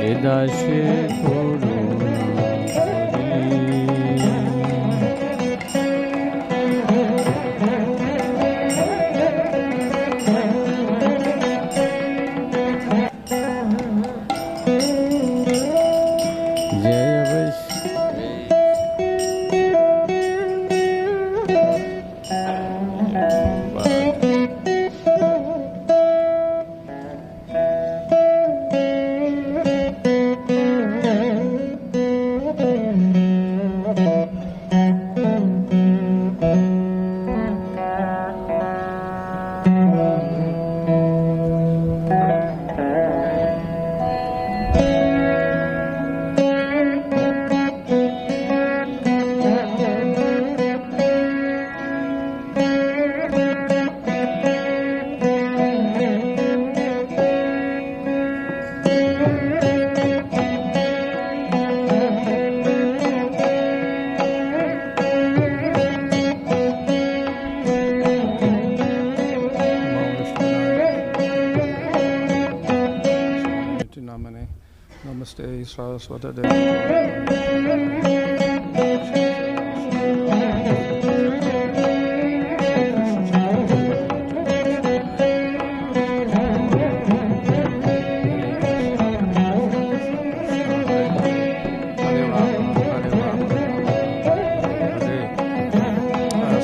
edashe koruna Namaste Saraswata Devi.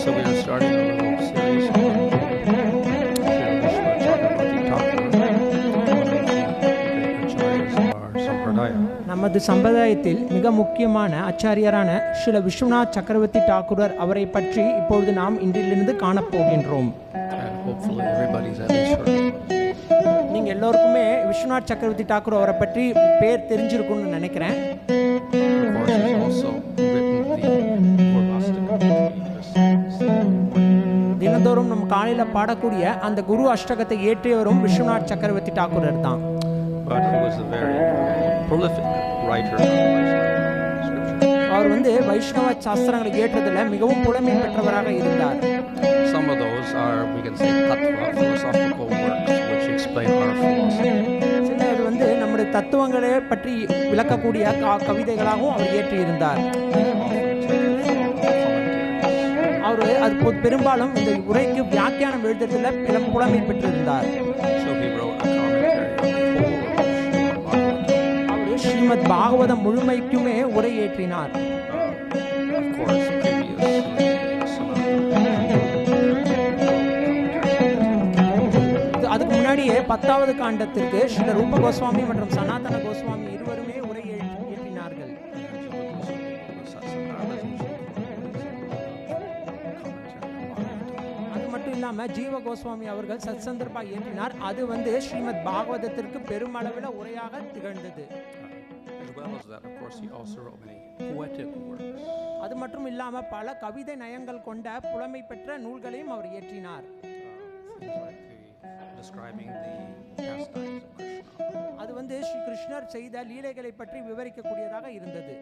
So we are starting a little series on நமது சம்பிரதாயத்தில் மிக முக்கியமான ஆச்சாரியரான ஸ்ரீல விஸ்வநாத் சக்கரவர்த்தி டாக்கூரர் அவரை பற்றி இப்பொழுது நாம் இன்றிலிருந்து காணப்போகின்றோம். நீங்கள் எல்லோருக்குமே விஸ்வநாத் சக்கரவர்த்தி டாக்கூர் அவரை பற்றி பேர் தெரிஞ்சிருக்கும்னு நினைக்கிறேன். தினந்தோறும் நம் காலையில் பாடக்கூடிய அந்த குரு அஷ்டகத்தை ஏற்றியவரும் விஸ்வநாத் சக்கரவர்த்தி டாக்கூரர் தான். But he was a very prolific writer of scripture. அவர் வந்து வைஷ்ணவ சாஸ்திரங்களை ஏற்றதில் மிகவும் புலமை பெற்றவராக இருந்தார். Some of those are, we can say, tattva, philosophical works which explain our philosophy. சிலர் வந்து நம்முடைய தத்துவங்களை பற்றி விளக்கக்கூடிய கவிதைகளாகவும் அவர் இயற்றியிருந்தார். அவர் அது பெரும்பாலும் இந்த உரைக்கு வியாக்கியானம் எழுதுறதுல புலமை பெற்றிருந்தார். ஸ்ரீமத் பாகவதம் முழுமைக்குமே உரை ஏற்றினார். அதுக்கு முன்னாடியே 10வது காண்டத்திற்கு ஸ்ரீ ரூப கோஸ்வாமி மற்றும் சனாதன கோஸ்வாமி இருவருமே உரை ஏற்றினார்கள். அது மட்டும் இல்லாம ஜீவ கோஸ்வாமி அவர்கள் சத்சந்தர்பா ஏற்றினார். அது வந்து ஸ்ரீமத் பாகவதத்திற்கு பெருமளவில் உரையாக திகழ்ந்தது. அது மட்டும் இல்லாம பல கவிதை நயங்கள் கொண்ட புலமை பெற்ற நூல்களையும் அவர் இயற்றினார். அது வந்து ஸ்ரீ கிருஷ்ணர் செய்த லீலைகளை பற்றி விவரிக்கக்கூடியதாக இருந்தது.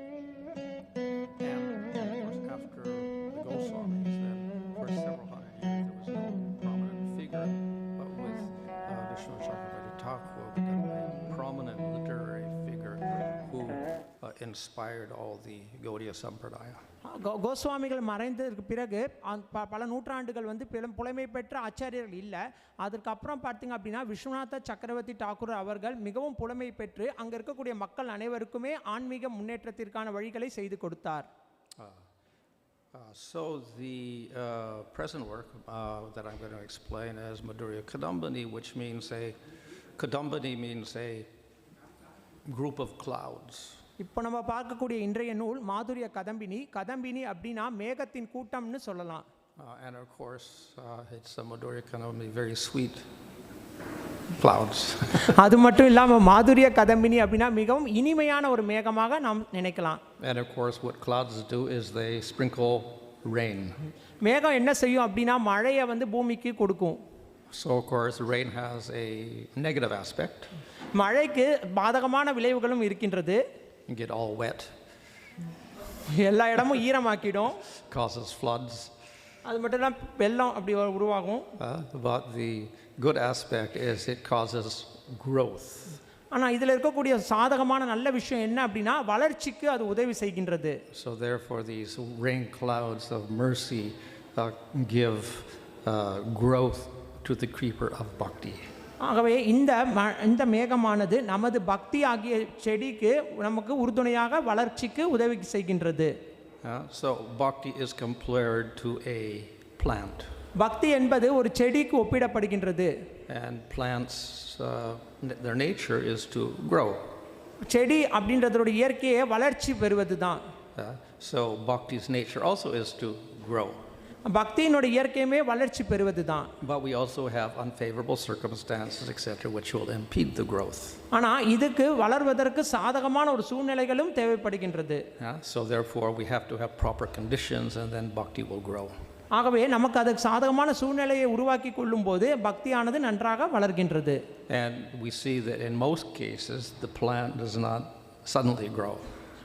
Inspired all the Gaudiya Sampradaya. கோஸ்வாமிகள் மறைந்ததற்கு பிறகு பல நூற்றாண்டுகள் வந்து புலமை பெற்ற ஆச்சாரியர்கள் இல்லை. அதற்கு அப்புறம் பார்த்தீங்க அப்படின்னா விஸ்வநாத சக்கரவர்த்தி டாக்கூர் அவர்கள் மிகவும் புலமை பெற்று அங்கே இருக்கக்கூடிய மக்கள் அனைவருக்குமே ஆன்மீக முன்னேற்றத்திற்கான வழிகளை செய்து கொடுத்தார். So the present work that I'm going to explain is Madhurya Kadambini, which means Kadambini means a group of clouds. இப்போ நம்ம பார்க்கக்கூடிய இன்றைய நூல் மாதுரிய கதம்பினி. கதம்பினி அப்படின்னா மேகத்தின் கூட்டம்னு சொல்லலாம். And of course it's a Madhurya Kadambini, very sweet clouds. அது மட்டும் இல்லாம மாதுரிய கதம்பினி அப்படின்னா மிகவும் இனிமையான ஒரு மேகமாக நாம் நினைக்கலாம். And of course what clouds do is they sprinkle rain. மேகம் என்ன செய்யும் அப்படின்னா மழையை வந்து பூமிக்கு கொடுக்கும். So of course rain has a negative aspect. மழைக்கு பாதகமான விளைவுகளும் இருக்கின்றது. You get all wet. எல்லா இடமும் ஈரமாக்கிடும். Causes floods. அது மட்டும் இல்ல வெள்ளம் அப்படி உருவாகும். But the good aspect is it causes growth. ஆனால் இதில் இருக்கக்கூடிய சாதகமான நல்ல விஷயம் என்ன அப்படின்னா வளர்ச்சிக்கு அது உதவி செய்கின்றது. So therefore these rain clouds of mercy give growth to the creeper of bhakti. ஆகவே இந்த மேகமானது நமது பக்தி ஆகிய செடிக்கு நமக்கு உறுதுணையாக வளர்ச்சிக்கு உதவி செய்கின்றது. So bhakti is compared to a plant. பக்தி என்பது ஒரு செடிக்கு ஒப்பிடப்படுகின்றது. And plants their nature is to grow. செடி அப்படின்றதோட இயற்கையே வளர்ச்சி பெறுவது தான். So bhakti's nature also is to grow. பக்தியினோட இயற்கையுமே வளர்ச்சி பெறுவது தான். But we also have unfavorable circumstances etc which will impede the growth. ஆனா இதுக்கு வளர்வதற்கு சாதகமான ஒரு சூழ்நிலைகளும் தேவைப்படுகின்றது. So therefore we have to have proper conditions and then bhakti will grow. ஆகவே நமக்கு அதுக்கு சாதகமான சூழ்நிலையை உருவாக்கி கொள்ளும்போது பக்தியானது நன்றாக வளர்கின்றது. And we see that in most cases the plant does not suddenly grow.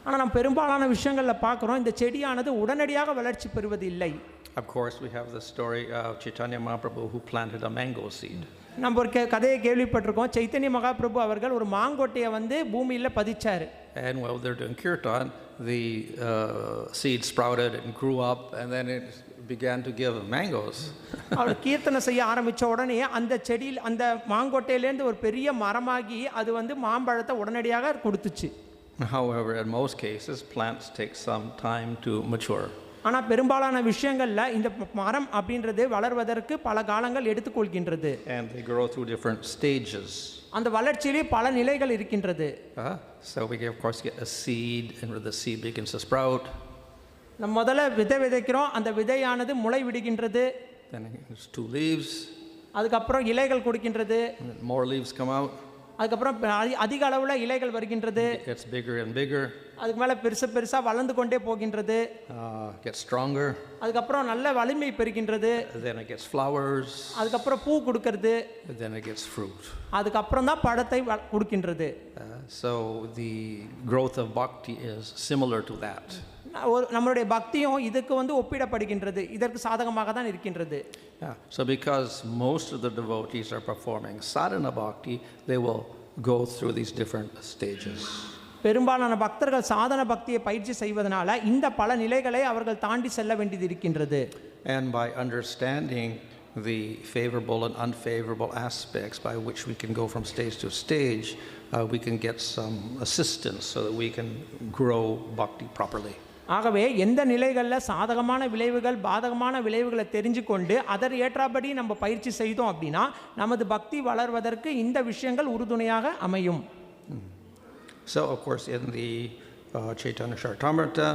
ஆனால் நாம் பெரும்பாலான விஷயங்களில் பார்க்குறோம் இந்த செடியானது உடனடியாக வளர்ச்சி பெறுவது இல்லை. Of course we have the story of Chaitanya Mahaprabhu who planted a mango seed. நம்ம ஒரு கதையை கேள்விப்பட்டிருக்கோம். சைத்தன்ய மகாபிரபு அவர்கள் ஒரு மாங்கொட்டையை வந்து பூமியில் பதிச்சார். And while they're doing kirtan, the seed sprouted and grew up and then it began to give mangoes. அவர் கீர்த்தனை செய்ய ஆரம்பித்த உடனே அந்த செடியில் அந்த மாங்கொட்டையிலேருந்து ஒரு பெரிய மரமாகி அது வந்து மாம்பழத்தை உடனடியாக கொடுத்துச்சு. However, in most cases plants take some time to mature. ஆனால் பெரும்பாலான விஷயங்களில் இந்த மரம் அப்படின்றது வளர்வதற்கு பல காலங்கள் எடுத்துக்கொள்கின்றது. And they grow through different stages. அந்த வளர்ச்சியிலே பல நிலைகள் இருக்கின்றது. So we of course get a seed and the seed begins to sprout. நம்ம முதல்ல விதைக்கிறோம், அந்த விதையானது முளை விடுகின்றது. Then there's 2 leaves. அதுக்கப்புறம் இலைகள் கொடுக்கின்றது. More leaves come out. அதுக்கப்புறம் அதிக அளவில் இலைகள் வருகின்றது. It gets bigger and bigger. அதுக்கு மேலே பெருசாக வளர்ந்து கொண்டே போகின்றது. Gets stronger. அதுக்கப்புறம் நல்ல வலிமை பெறுகின்றது. Then it gets flowers. அதுக்கப்புறம் பூ கொடுக்கிறது. Then it gets fruit. அதுக்கப்புறம் தான் பழத்தை கொடுக்கின்றது. So the growth of bhakti is similar to that. நம்மளுடைய பக்தியும் இதுக்கு வந்து ஒப்பிடப்படுகின்றது, இதற்கு சாதகமாக தான் இருக்கின்றது. So because most of the devotees are performing sadhana bhakti, they will go through these different stages. பெரும்பாலான பக்தர்கள் சாதன பக்தியை பயிற்சி செய்வதனால இந்த பல நிலைகளை அவர்கள் தாண்டி செல்ல வேண்டியது இருக்கின்றது. And by understanding the favorable and unfavorable aspects by which we can go from stage to stage, we can get some assistance so that we can grow bhakti properly. ஆகவே எந்த நிலைகளில் சாதகமான விளைவுகள் பாதகமான விளைவுகளை தெரிஞ்சு கொண்டு அதற்கு ஏற்றபடி நம்ம பயிற்சி செய்தோம் அப்படின்னா நமது பக்தி வளர்வதற்கு இந்த விஷயங்கள் உறுதுணையாக அமையும். So of course in the Chaitanya Charitamrita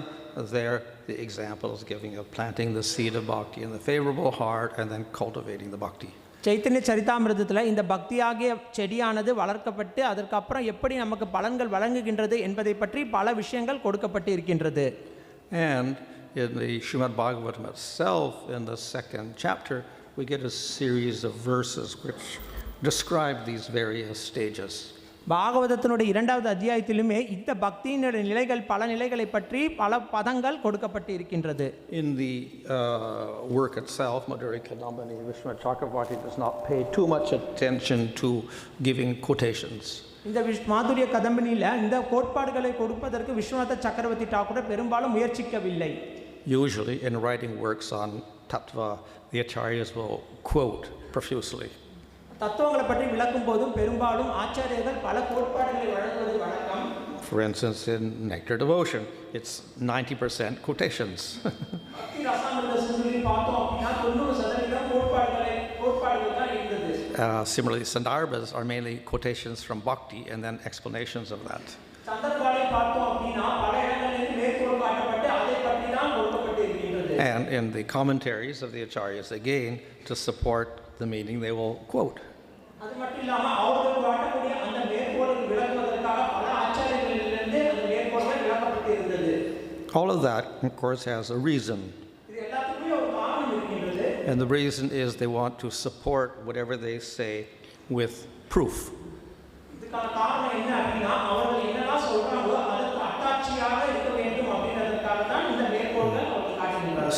there the example is giving of planting the seed of bhakti in the favorable heart and then cultivating the bhakti. Chaitanya சரிதாமிரதத்தில் இந்த பக்தியாகிய செடியானது வளர்க்கப்பட்டு அதற்கப்புறம் எப்படி நமக்கு பலன்கள் வழங்குகின்றது என்பதை பற்றி பல விஷயங்கள் கொடுக்கப்பட்டு இருக்கின்றது. And in the Srimad Bhagavatam itself, in the 2nd chapter, we get a series of verses which describe these various stages. பாகவதத்தினுடைய 2வது அத்தியாயத்திலுமே இந்த பக்தியினுடைய நிலைகள் பல நிலைகளை பற்றி பல பதங்கள் கொடுக்கப்பட்டு இருக்கின்றது. In the work itself, Madhurya Kadambini, Vishwanath Chakravarti does not pay too much attention to giving quotations. இந்த மாதுரிய கதம்பினியில் இந்த கோட்பாடுகளை கொடுப்பதற்கு விஸ்வநாத சக்கரவர்த்தி டாக்கூர் பெரும்பாலும் முயற்சிக்கவில்லை. Usually in writing works on tattva, the acharyas will quote profusely. தத்துவங்களை பற்றி விளக்கும் போதும் பெரும்பாலும் ஆச்சாரியர்கள் பல கோட்பாடுகளை வழங்குவது வழக்கம். For instance, in Nectar Devotion, it's 90% quotations. Similarly, Sandarbhas are mainly quotations from Bhakti and then explanations of that. And in the commentaries of the acharyas, again, to support the meaning, they will quote. All of that, of course, has a reason. And the reason is they want to support whatever they say with proof.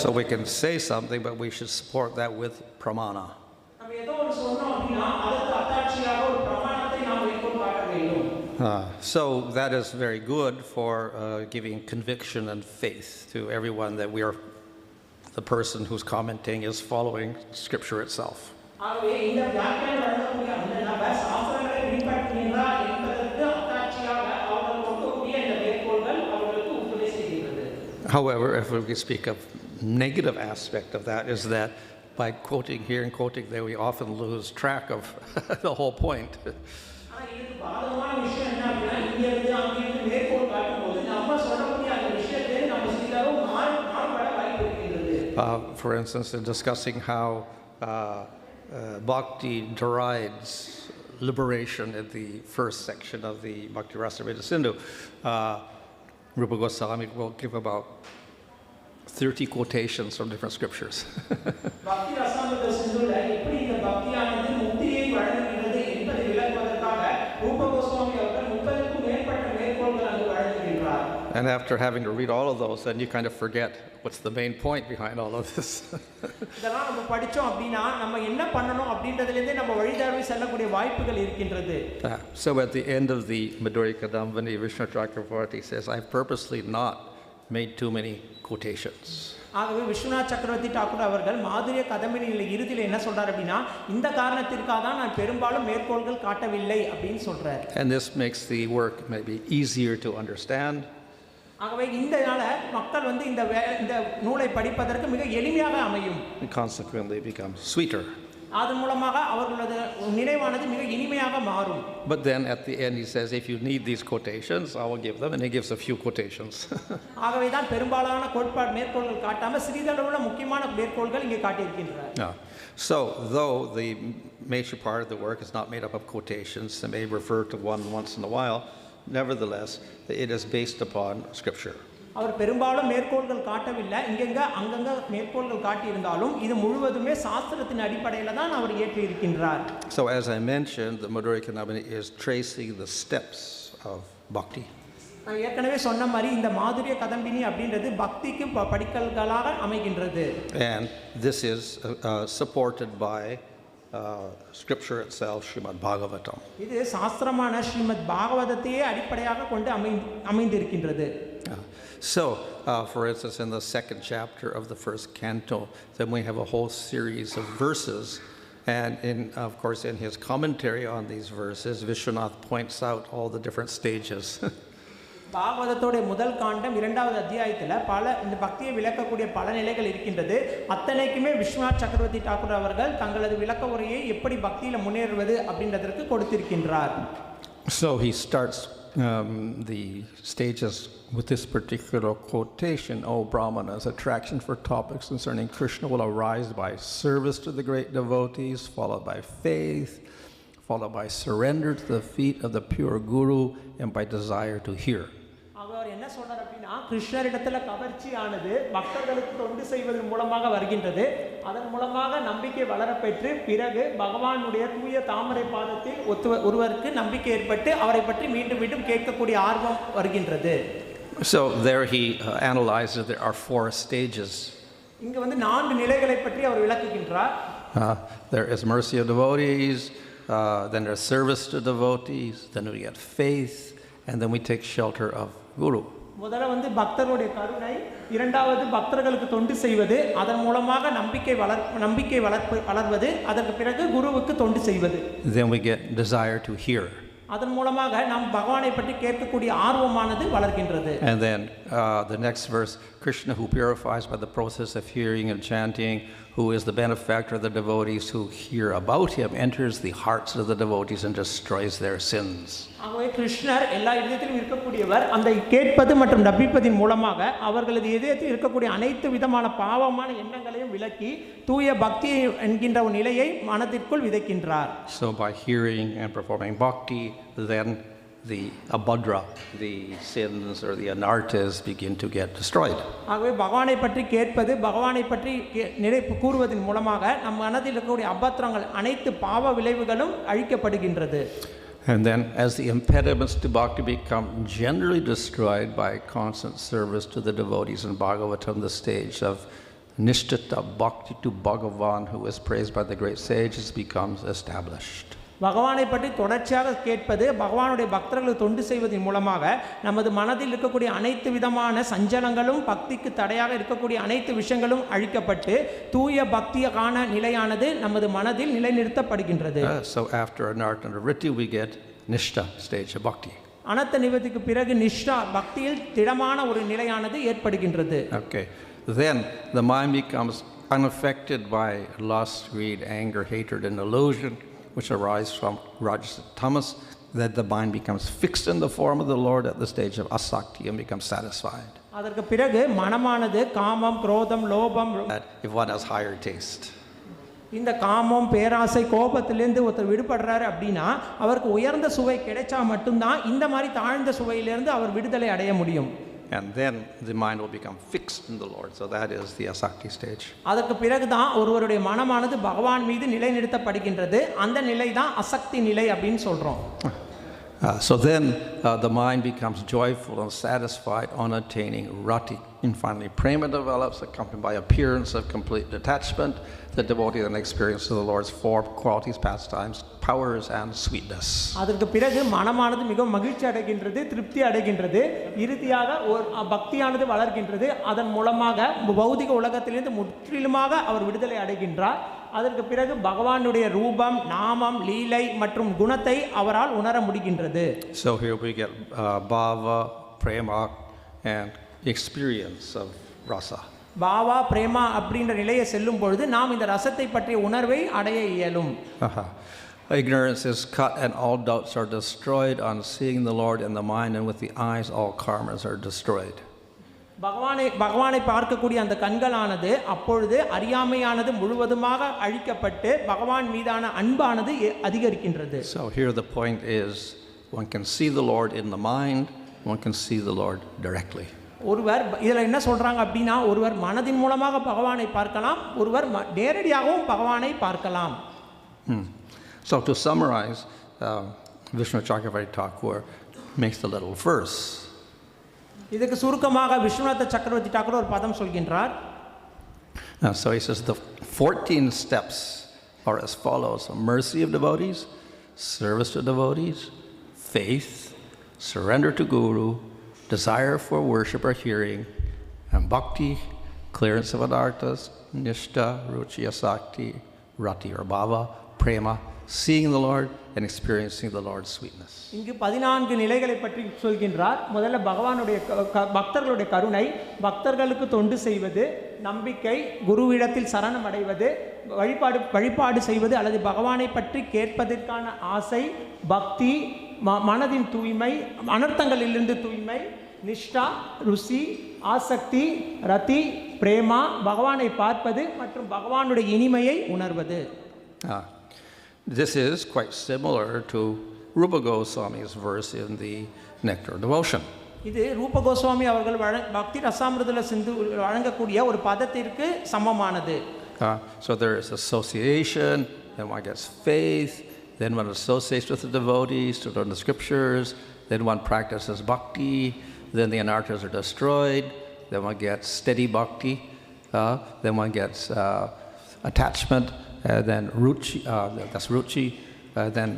So we can say something, but we should support that with pramana. So that is very good for giving conviction and faith to everyone that we are the person who's commenting is following Scripture itself. ஆகவே இந்த வியாக்கியானம் வழங்கக்கூடிய அந்த நபர் சாஸ்திரங்களை பின்பற்றுகின்றார் என்பதற்கு அத்தாட்சியாக அவர்கள் கொடுக்கக்கூடிய இந்த மேற்கோள்கள் அவர்களுக்கு உபதேசிக்கின்றது. However, if we speak of negative aspect of that, is that by quoting here and quoting there, we often lose track of the whole point. ஆனா இதுக்கு பாதகமான விஷயம் என்ன அப்படின்னா இங்க இருந்து அங்க இருந்து மேற்கோள் காட்டும்போது நம்ம சொல்லக்கூடிய அந்த விஷயத்தை நம்ம சிலரும் மாறுபட வாய்ப்பு இருக்கின்றது. For instance, in discussing how Bhakti derides liberation in the first section of the Bhakti Rasamrita Sindhu, Rupa Goswami will give about 30 quotations from different scriptures. பக்தி ரசாமிர்த சிந்துல எப்படி இந்த பக்தியானது முக்தியை வழங்குகிறது என்பதை விளக்குவதற்காக ரூப கோஸ்வாமி அவர்கள் 30க்கும் மேற்பட்ட மேற்கோள்கள் அங்கு வழங்குகின்றார். And after having to read all of those, then you kind of forget what's the main point behind all of this. இதெல்லாம் நம்ம படிச்சோம் அப்படினா நம்ம என்ன பண்ணணும் அப்படின்றதிலிருந்தே நம்ம வழிதவறி செல்லக்கூடிய வாய்ப்புகள் இருக்கின்றது. So at the end of the Madhurya Kadambini, Vishnu Chakravarti says, I've purposely not made too many quotations. ஆகவே விஸ்வநாத் சக்கரவர்த்தி டாக்கூர் அவர்கள் மாதுரிய கதம்பினியில இறுதியில் என்ன சொல்றார் அப்படினா இந்த காரணத்திற்காக தான் நான் பெரும்பாலும் மேற்கோள்கள் காட்டவில்லை அப்படினு சொல்றார். And this makes the work maybe easier to understand. ஆகவே இதனால மக்கள் வந்து இந்த நூலை படிப்பதற்கு மிக எளிமையாக அமையும். It consequently becomes sweeter. அதன் மூலமாக அவர்களது நினைவானது மிக இனிமையாக மாறும். But then at the end he says, if you need these quotations, I will give them, and he gives a few quotations. ஆகவே தான் பெரும்பாலான கோட்பாடு மேற்கோள்கள் காட்டாம சிறிதளவுள்ள முக்கியமான மேற்கோள்கள் இங்கே காட்டியிருக்கின்றார். So though the major part of the work is not made up of quotations, they may refer to one once in a while, nevertheless it is based upon Scripture. அவர் பெரும்பாலும் மேற்கோள்கள் காட்டவில்லை, இங்கங்க அங்கங்க மேற்கோள்கள் காட்டியிருந்தாலும் இது முழுவதுமே சாஸ்திரத்தின் அடிப்படையில் தான் அவர் ஏற்றி இருக்கின்றார். So as I mentioned, the Madhurya Kadambini is tracing the steps of bhakti. நான் ஏற்கனவே சொன்ன மாதிரி இந்த மாதுரிய கதம்பினி அப்படின்றது பக்திக்கு படிக்கல்களாக அமைகின்றது. And this is supported by Scripture itself, Srimad Bhagavatam. இது சாஸ்திரமான ஸ்ரீமத் பாகவதத்தையே அடிப்படையாக கொண்டு அமைந்திருக்கின்றது. So, for instance, in the second chapter of the first canto, then we have a whole series of verses. And of course, in his commentary on these verses, Vishwanath points out all the different stages. பாகவதத்தோட முதல் காண்டம் இரண்டாவது அத்தியாயத்தில் இந்த பக்தியை விளக்கக்கூடிய பல நிலைகள் இருக்கின்றது. அத்தனைக்குமே விஸ்வநாத் சக்கரவர்த்தி டாக்கூர் அவர்கள் தங்களது விளக்க உரையை எப்படி பக்தியில் முன்னேறுவது அப்படின்றதற்கு கொடுத்திருக்கின்றார். So he starts the stages with this particular quotation, O Brahmanas, attraction for topics concerning Krishna will arise by service to the great devotees, followed by faith, followed by surrender to the feet of the pure Guru, and by desire to hear. அவர் என்ன சொல்றார் அப்படின்னா கிருஷ்ணரிடத்துல கவர்ச்சியானது பக்தர்களுக்கு தொண்டு செய்வதன் மூலமாக வருகின்றது. அதன் மூலமாக நம்பிக்கை வளரப்பெற்று பிறகு பகவானுடைய தூய தாமரை பாதத்தில் ஒருவருக்கு நம்பிக்கை ஏற்பட்டு அவரை பற்றி மீண்டும் மீண்டும் கேட்கக்கூடிய ஆர்வம் வருகின்றது. So there he analyzes there are 4 stages. இங்க வந்து 4 நிலைகளை பற்றி அவர் விளக்குகின்றார். There is mercy of devotees, then there's service to devotees, then we get faith, and then we take shelter of Guru. முதல்ல வந்து பக்தருடைய கருணை, இரண்டாவது பக்தர்களுக்கு தொண்டு செய்வது, அதன் மூலமாக நம்பிக்கை வளர்வது, அதற்கு பிறகு குருவுக்கு தொண்டு செய்வது. Then we get desire to hear. அதன் மூலமாக நாம் பகவானை பற்றி கேட்கக்கூடிய ஆர்வமானது வளர்கின்றது. And then the next verse, Krishna who purifies by the process of hearing and chanting, who is the benefactor of the devotees who hear about him, enters the hearts of the devotees and destroys their sins. ஆகவே கிருஷ்ணர் எல்லா இதயத்திலும் இருக்கக்கூடியவர். அந்த கேட்பது மற்றும் நம்பிப்பதின் மூலமாக அவர்களது இதயத்தில் இருக்கக்கூடிய அனைத்து விதமான பாவமான எண்ணங்களையும் விலக்கி தூய பக்தி என்கின்ற ஒரு நிலையை மனதிற்குள் விதைக்கின்றார். So by hearing and performing bhakti, then the abhadra, the sins or the anarthas begin to get destroyed. ஆகவே பகவானை பற்றி கேட்பது, பகவானை பற்றி நினைப்பு கூறுவதன் மூலமாக நம் மனதில் இருக்கக்கூடிய அபத்திரங்கள் அனைத்து பாவ விளைவுகளும் அழிக்கப்படுகின்றது. And then as the impediments to bhakti become generally destroyed by constant service to the devotees in Bhagavatam, the stage of Nishtata Bhakti to Bhagavan, who is praised by the great sages, becomes established. பகவானை பற்றி தொடர்ச்சியாக கேட்பது, பகவானுடைய பக்தர்களுக்கு தொண்டு செய்வதன் மூலமாக நமது மனதில் இருக்கக்கூடிய அனைத்து விதமான சஞ்சலங்களும், பக்திக்கு தடையாக இருக்கக்கூடிய அனைத்து விஷயங்களும் அழிக்கப்பட்டு தூய பக்தியான நிலையானது நமது மனதில் நிலைநிறுத்தப்படுகின்றது. So after Anartha Vritti we get Nishta stage of bhakti. அனர்த்த நிவர்த்திக்கு பிறகு நிஷ்டா பக்தியில் திடமான ஒரு நிலையானது ஏற்படுகின்றது. Okay. Then the mind becomes unaffected by lust, greed, anger, hatred, and illusion, which arise from Rajas and Tamas. That the mind becomes fixed in the form of the Lord at the stage of asakti and becomes satisfied. அதற்கு பிறகு மனமானது காமம், குரோதம், லோபம், If one has higher taste. இந்த காமம், பேராசை, கோபத்திலேருந்து ஒருத்தர் விடுபடுறாரு அப்படின்னா அவருக்கு உயர்ந்த சுவை கிடைச்சா மட்டும்தான் இந்த மாதிரி தாழ்ந்த சுவையிலிருந்து அவர் விடுதலை அடைய முடியும். And then the mind will become fixed in the Lord. So that is the asakti stage. அதற்கு பிறகுதான் ஒருவருடைய மனமானது பகவான் மீது நிலைநிறுத்தப்படுகின்றது. அந்த நிலை தான் அசக்தி நிலை அப்படின்னு சொல்றோம். So then the mind becomes joyful and satisfied on attaining rati. And finally, prema develops, accompanied by appearance of complete detachment. The devotee then experiences the Lord's four qualities, pastimes, powers, and sweetness. அதற்கு பிறகு மனமானது மிகவும் மகிழ்ச்சி அடைகின்றது, திருப்தி அடைகின்றது. இறுதியாக ஒரு பக்தியானது வளர்கின்றது. அதன் மூலமாக பௌதிக உலகத்திலிருந்து முற்றிலுமாக அவர் விடுதலை அடைகின்றார். அதற்கு பிறகு பகவானுடைய ரூபம், நாமம், லீலை மற்றும் குணத்தை அவரால் உணர முடிகின்றது. So here we get bhava, prema, and experience of rasa. பாவா, பிரேமா அப்படின்ற நிலையை செல்லும் பொழுது நாம் இந்த ரசத்தை பற்றிய உணர்வை அடைய இயலும். Ignorance is cut and all doubts are destroyed on seeing the Lord in the mind, and with the eyes all karmas are destroyed. பகவானை பார்க்கக்கூடிய அந்த கண்களானது அப்பொழுது அறியாமையானது முழுவதுமாக அழிக்கப்பட்டு பகவான் மீதான அன்பானது அதிகரிக்கின்றது. So here the point is one can see the Lord in the mind, one can see the Lord directly. ஒருவர் இதில் என்ன சொல்றாங்க அப்படின்னா, ஒருவர் மனதின் மூலமாக பகவானை பார்க்கலாம், ஒருவர் நேரடியாகவும் பகவானை பார்க்கலாம். So to summarize, Vishnu Chakravarti Thakur makes the little verse. இதுக்கு சுருக்கமாக விஸ்வநாத சக்கரவர்த்தி டாக்கூர் ஒரு பதம் சொல்கின்றார். So he says the 14 steps are as follows: mercy of devotees, service to devotees, faith, surrender to Guru, desire for worship or hearing, and bhakti, clearance of anarthas, nishta, ruchi, asakti, rati or bhava, prema, seeing the Lord and experiencing the Lord's sweetness. இங்கு 14 நிலைகளை பற்றி சொல்கின்றார். முதல்ல பகவானுடைய பக்தர்களுடைய கருணை, பக்தர்களுக்கு தொண்டு செய்வது, நம்பிக்கை, குருவிடத்தில் சரணம் அடைவது, வழிபாடு செய்வது அல்லது பகவானை பற்றி கேட்பதற்கான ஆசை, பக்தி, மனதின் தூய்மை, அனர்த்தங்களிலிருந்து தூய்மை, நிஷ்டா, ருசி, ஆசக்தி, ரதி, பிரேமா, பகவானை பார்ப்பது மற்றும் பகவானுடைய இனிமையை உணர்வது. This is quite similar to Rupa Goswami's verse in the Nectar of Devotion. இது ரூப கோஸ்வாமி அவர்கள் பக்தி ரசாமிருதத்தில் சிந்து வழங்கக்கூடிய ஒரு பதத்திற்கு சமமானது. So there is association, then one gets faith, then one associates with the devotees to learn the scriptures, then one practices bhakti, then the anarthas are destroyed, then one gets steady bhakti, then one gets attachment, then ruchi, that's ruchi, then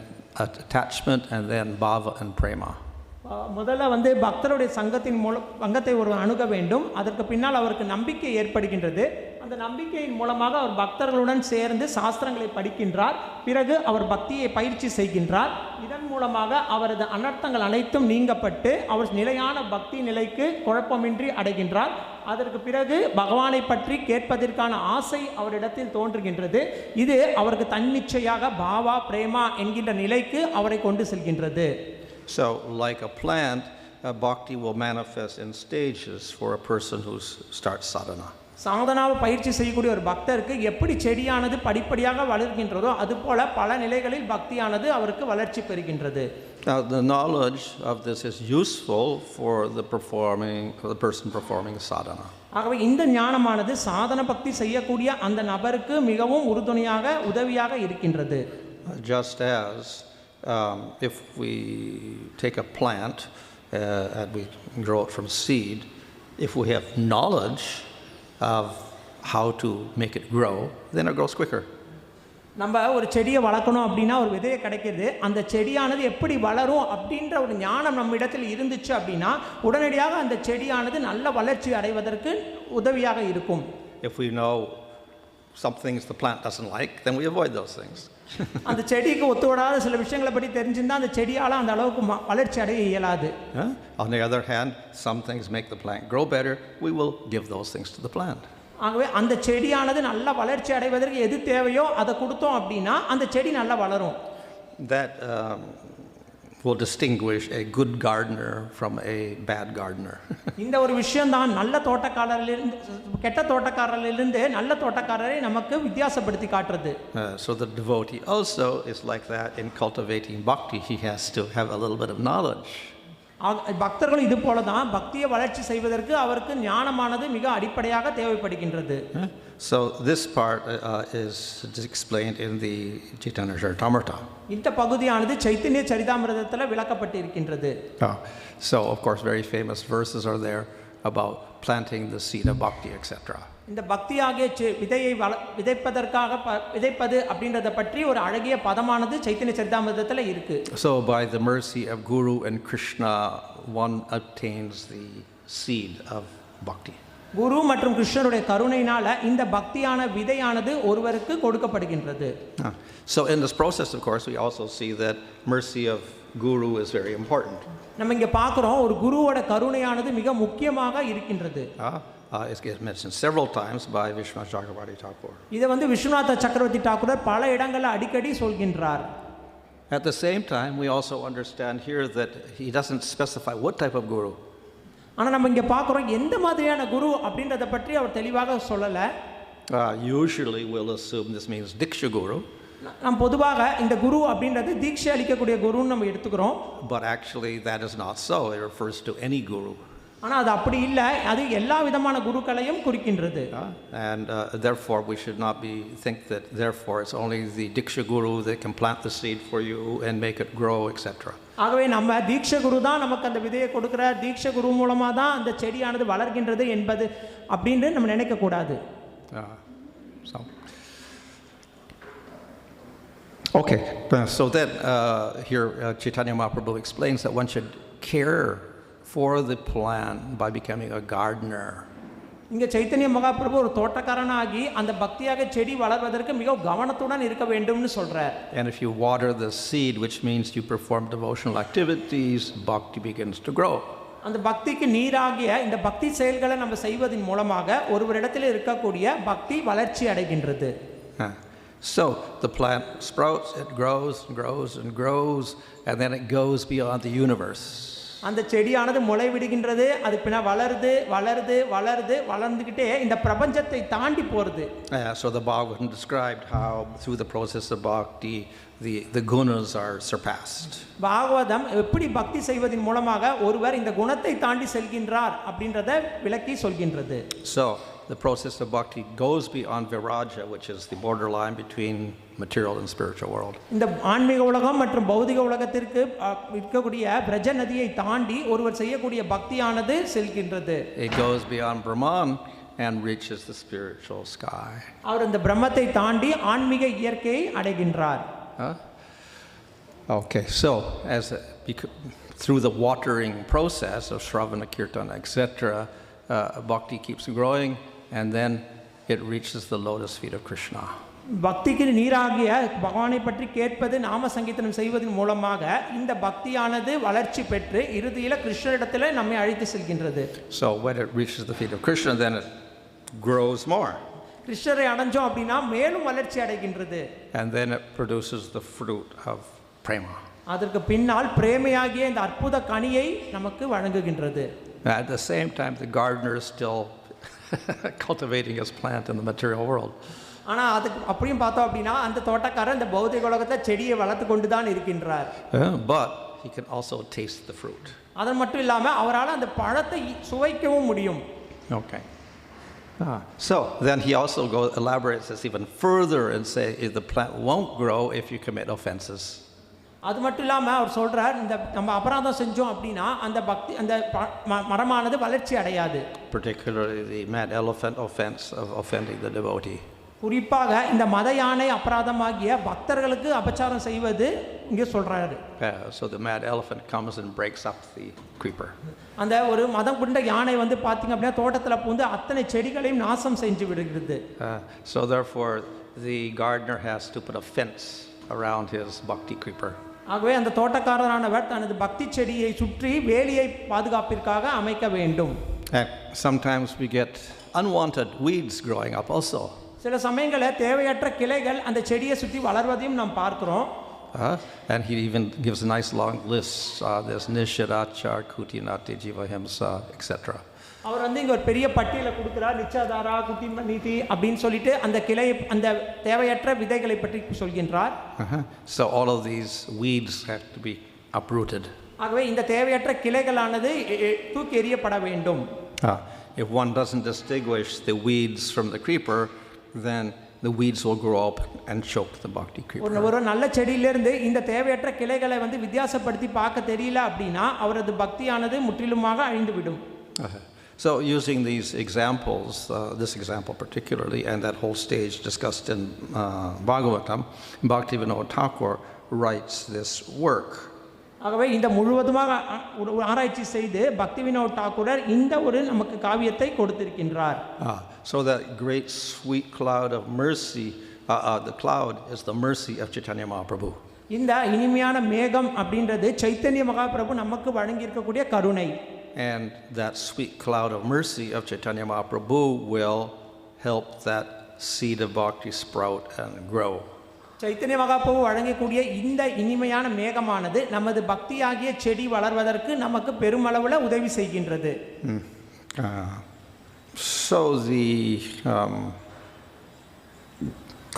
attachment, and then bhava and prema. முதல்ல பக்தருடைய சங்கத்தை ஒரு அணுக வேண்டும். அதற்கு பின்னால் அவருக்கு நம்பிக்கை ஏற்படுகின்றது. அந்த நம்பிக்கையின் மூலமாக அவர் பக்தர்களுடன் சேர்ந்து சாஸ்திரங்களை படிக்கின்றார். பிறகு அவர் பக்தியை பயிற்சி செய்கின்றார். இதன் மூலமாக அவரது அனர்த்தங்கள் அனைத்தும் நீங்கப்பட்டு அவர் நிலையான பக்தி நிலைக்கு குழப்பமின்றி அடைகின்றார். அதற்கு பிறகு பகவானை பற்றி கேட்பதற்கான ஆசை அவரிடத்தில் தோன்றுகின்றது. இது அவருக்கு தன்னிச்சையாக பாவா, பிரேமா என்கின்ற நிலைக்கு அவரை கொண்டு செல்கின்றது. So, like a plant, bhakti will manifest in stages for a person who starts sadhana. சாதனாவை பயிற்சி செய்யக்கூடிய ஒரு பக்தருக்கு எப்படி செடியானது படிப்படியாக வளர்கின்றதோ அதுபோல பல நிலைகளில் பக்தியானது அவருக்கு வளர்ச்சி பெறுகின்றது. Now, the knowledge of this is useful for the person performing sadhana. ஆகவே இந்த ஞானமானது சாதன பக்தி செய்யக்கூடிய அந்த நபருக்கு மிகவும் உறுதுணையாக உதவியாக இருக்கின்றது. Just as if we take a plant and we grow it from seed, if we have knowledge of how to make it grow, then it grows quicker. நம்ம ஒரு செடியை வளர்க்கணும் அப்படின்னா ஒரு விதையை கிடைக்கிது, அந்த செடியானது எப்படி வளரும் அப்படின்ற ஒரு ஞானம் நம்ம இடத்தில் இருந்துச்சு அப்படின்னா உடனடியாக அந்த செடியானது நல்ல வளர்ச்சி அடைவதற்கு உதவியாக இருக்கும். If we know some things the plant doesn't like, then we avoid those things. அந்த செடிக்கு ஒத்துவடாத சில விஷயங்களை பற்றி தெரிஞ்சிருந்தா அந்த செடியால் அந்த அளவுக்கு வளர்ச்சி அடைய இயலாது. On the other hand, some things make the plant grow better. We will give those things to the plant. ஆகவே அந்த செடியானது நல்ல வளர்ச்சி அடைவதற்கு எது தேவையோ அதை கொடுத்தோம் அப்படின்னா அந்த செடி நல்லா வளரும். That will distinguish a good gardener from a bad gardener. இந்த ஒரு விஷயம் தான் நல்ல தோட்டக்காரரிலிருந்து கெட்ட தோட்டக்காரரிலிருந்து நல்ல தோட்டக்காரரை நமக்கு வித்தியாசப்படுத்தி காட்டுறது. So the devotee also is like that in cultivating bhakti. He has to have a little bit of knowledge. பக்தர்களும் இது போல தான் பக்தியை வளர்ச்சி செய்வதற்கு அவருக்கு ஞானமானது மிக அடிப்படையாக தேவைப்படுகின்றது. So this part is explained in the Chaitanya Charitamrita. இந்த பகுதியானது Chaitanya சரிதாமிரதத்தில் விளக்கப்பட்டிருக்கின்றது. So of course very famous verses are there about planting the seed of bhakti, etc. இந்த பக்தியாகிய விதையை விதைப்பது அப்படின்றத பற்றி ஒரு அழகிய பதமானது சைத்தன்ய சரிதாமிரதத்தில் இருக்கு. So by the mercy of Guru and Krishna one obtains the seed of bhakti. குரு மற்றும் கிருஷ்ணருடைய கருணையினால இந்த பக்தியான விதையானது ஒருவருக்கு கொடுக்கப்படுகின்றது. So in this process of course we also see that mercy of Guru is very important. நம்ம இங்க பார்க்கிறோம் ஒரு குருவோட கருணையானது மிக முக்கியமாக இருக்கின்றது. It's mentioned several times by Vishwanath Chakravarti Thakur. இதை வந்து விஸ்வநாத சக்கரவர்த்தி டாக்கூர் பல இடங்களில் அடிக்கடி சொல்கின்றார். At the same time we also understand here that he doesn't specify what type of guru. ஆனால் நம்ம இங்கே பார்க்குறோம் எந்த மாதிரியான குரு அப்படின்றத பற்றி அவர் தெளிவாக சொல்லலை. Usually we'll assume this means Diksha Guru. நாம் பொதுவாக இந்த குரு அப்படின்றது தீட்சை அளிக்கக்கூடிய குருன்னு நம்ம எடுத்துக்கிறோம். But actually that is not so. It refers to any guru. ஆனால் அது அப்படி இல்லை, அது எல்லா விதமான குருக்களையும் குறிக்கின்றது. And therefore we should not think that therefore it's only the Diksha Guru that can plant the seed for you and make it grow, etc. ஆகவே நம்ம தீட்சை குரு தான் நமக்கு அந்த விதையை கொடுக்குறார், தீட்சை குரு மூலமாக தான் அந்த செடியானது வளர்கின்றது என்பது அப்படின்னு நம்ம நினைக்கக்கூடாது. Okay, so then here Chaitanya Mahaprabhu explains that one should care for the plant by becoming a gardener. இங்கே சைத்தன்ய மகாபிரபு ஒரு தோட்டக்காரனாகி அந்த பக்தியாக செடி வளர்வதற்கு மிக கவனத்துடன் இருக்க வேண்டும்னு சொல்றார். And if you water the seed, which means you perform devotional activities, bhakti begins to grow. அந்த பக்திக்கு நீராகிய இந்த பக்தி செயல்களை நம்ம செய்வதன் மூலமாக ஒருவரிடத்தில் இருக்கக்கூடிய பக்தி வளர்ச்சி அடைகின்றது. So the plant sprouts, it grows and grows and grows, and then it goes beyond the universe. அந்த செடியானது முளை விடுகின்றது, அது பின்ன வளருது வளருது வளருது வளர்ந்துக்கிட்டே இந்த பிரபஞ்சத்தை தாண்டி போகிறது. So the Bhagavatam described how through the process of bhakti the gunas are surpassed. Bhagavatam எப்படி பக்தி செய்வதன் மூலமாக ஒருவர் இந்த குணத்தை தாண்டி செல்கின்றார் அப்படின்றத விளக்கி சொல்கின்றது. So the process of bhakti goes beyond viraja, which is the borderline between material and spiritual world. இந்த ஆன்மீக உலகம் மற்றும் பௌதிக உலகத்திற்கு இருக்கக்கூடிய பிரஜ நதியை தாண்டி ஒருவர் செய்யக்கூடிய பக்தியானது செல்கின்றது. It goes beyond Brahman and reaches the spiritual sky. அவர் இந்த பிரம்மத்தை தாண்டி ஆன்மீக இயற்கையை அடைகின்றார். Okay, so through the watering process of Shravana, Kirtana, etc., bhakti keeps growing, and then it reaches the lotus feet of Krishna. பக்திக்கு நீராகிய பகவானை பற்றி கேட்பது நாம சங்கீர்த்தனம் செய்வதன் மூலமாக இந்த பக்தியானது வளர்ச்சி பெற்று இறுதியில் கிருஷ்ணரிடத்தில் நம்மை அழைத்து செல்கின்றது. So when it reaches the feet of Krishna, then it grows more. கிருஷ்ணரை அடைஞ்சோம் அப்படின்னா மேலும் வளர்ச்சி அடைகின்றது. And then it produces the fruit of prema. அதற்கு பின்னால் பிரேமையாகிய இந்த அற்புத கனியை நமக்கு வழங்குகின்றது. At the same time, the gardener is still cultivating his plant in the material world. ஆனால் அதுக்கு அப்படியும் பார்த்தோம் அப்படின்னா அந்த தோட்டக்காரர் இந்த பௌதிக உலகத்தில் செடியை வளர்த்து கொண்டு தான் இருக்கின்றார். But he can also taste the fruit. அது மட்டும் இல்லாமல் அவரால் அந்த பழத்தை சுவைக்கவும் முடியும். Okay. So then he also elaborates this even further and say the plant won't grow if you commit offenses. அது மட்டும் இல்லாமல் அவர் சொல்றார், இந்த நம்ம அபராதம் செஞ்சோம் அப்படின்னா அந்த பக்தி அந்த மரமானது வளர்ச்சி அடையாது. Particularly the mad elephant offense of offending the devotee. குறிப்பாக இந்த மத யானை அபராதமாகிய பக்தர்களுக்கு அபச்சாரம் செய்வது இங்கே சொல்றாரு. So the mad elephant comes and breaks up the creeper. அந்த ஒரு மதம் கொண்ட யானை வந்து பாத்தீங்க அப்படின்னா தோட்டத்துல பூந்து அத்தனை செடிகளையும் நாசம் செஞ்சு விடுகிறது. So therefore the gardener has to put a fence around his bhakti creeper. ஆகவே அந்த தோட்டக்காரரானவர் தனது பக்தி செடியை சுற்றி வேலியை பாதுகாப்பிற்காக அமைக்க வேண்டும். And sometimes we get unwanted weeds growing up also. சில சமயங்களில் தேவையற்ற கிளைகள் அந்த செடியை சுற்றி வளர்வதையும் நாம் பார்க்கிறோம். And he even gives a nice long list. There's Nishirachar, Kutinati, Jivahimsa, etc. அவர் வந்து இங்கே ஒரு பெரிய பட்டியலை கொடுக்குறார். நிச்சாதாரா, குட்டிமணிதி அப்படின்னு சொல்லிட்டு அந்த கிளை அந்த தேவையற்ற விதைகளை பற்றி சொல்கின்றார். So all of these weeds have to be uprooted. ஆகவே இந்த தேவையற்ற கிளைகளானது தூக்கி எறியப்பட வேண்டும். If one doesn't distinguish the weeds from the creeper, then the weeds will grow up and choke the bhakti creeper. ஒரு நல்ல செடியிலிருந்து இந்த தேவையற்ற கிளைகளை வந்து வித்தியாசப்படுத்தி பார்க்க தெரியல அப்படின்னா அவரது பக்தியானது முற்றிலுமாக அழிந்து விடும். So using these examples, this example particularly, and that whole stage discussed in Bhagavatam, Bhaktivinoda Thakur writes this work. ஆகவே இந்த முழுவதுமாக ஆராய்ச்சி செய்து பக்திவினோத் தாக்கூரர் இந்த ஒரு நமக்கு காவியத்தை கொடுத்திருக்கின்றார். So that great sweet cloud of mercy, the cloud is the mercy of Chaitanya Mahaprabhu. இந்த இனிமையான மேகம் அப்படின்றது சைத்தன்ய மகாபிரபு நமக்கு வழங்கி இருக்கக்கூடிய கருணை. And that sweet cloud of mercy of Chaitanya Mahaprabhu will help that seed of bhakti sprout and grow. Chaitanya Mahaprabhu வழங்கக்கூடிய இந்த இனிமையான மேகமானது நமது பக்தியாகிய செடி வளர்வதற்கு நமக்கு பெருமளவுல உதவி செய்கின்றது. So the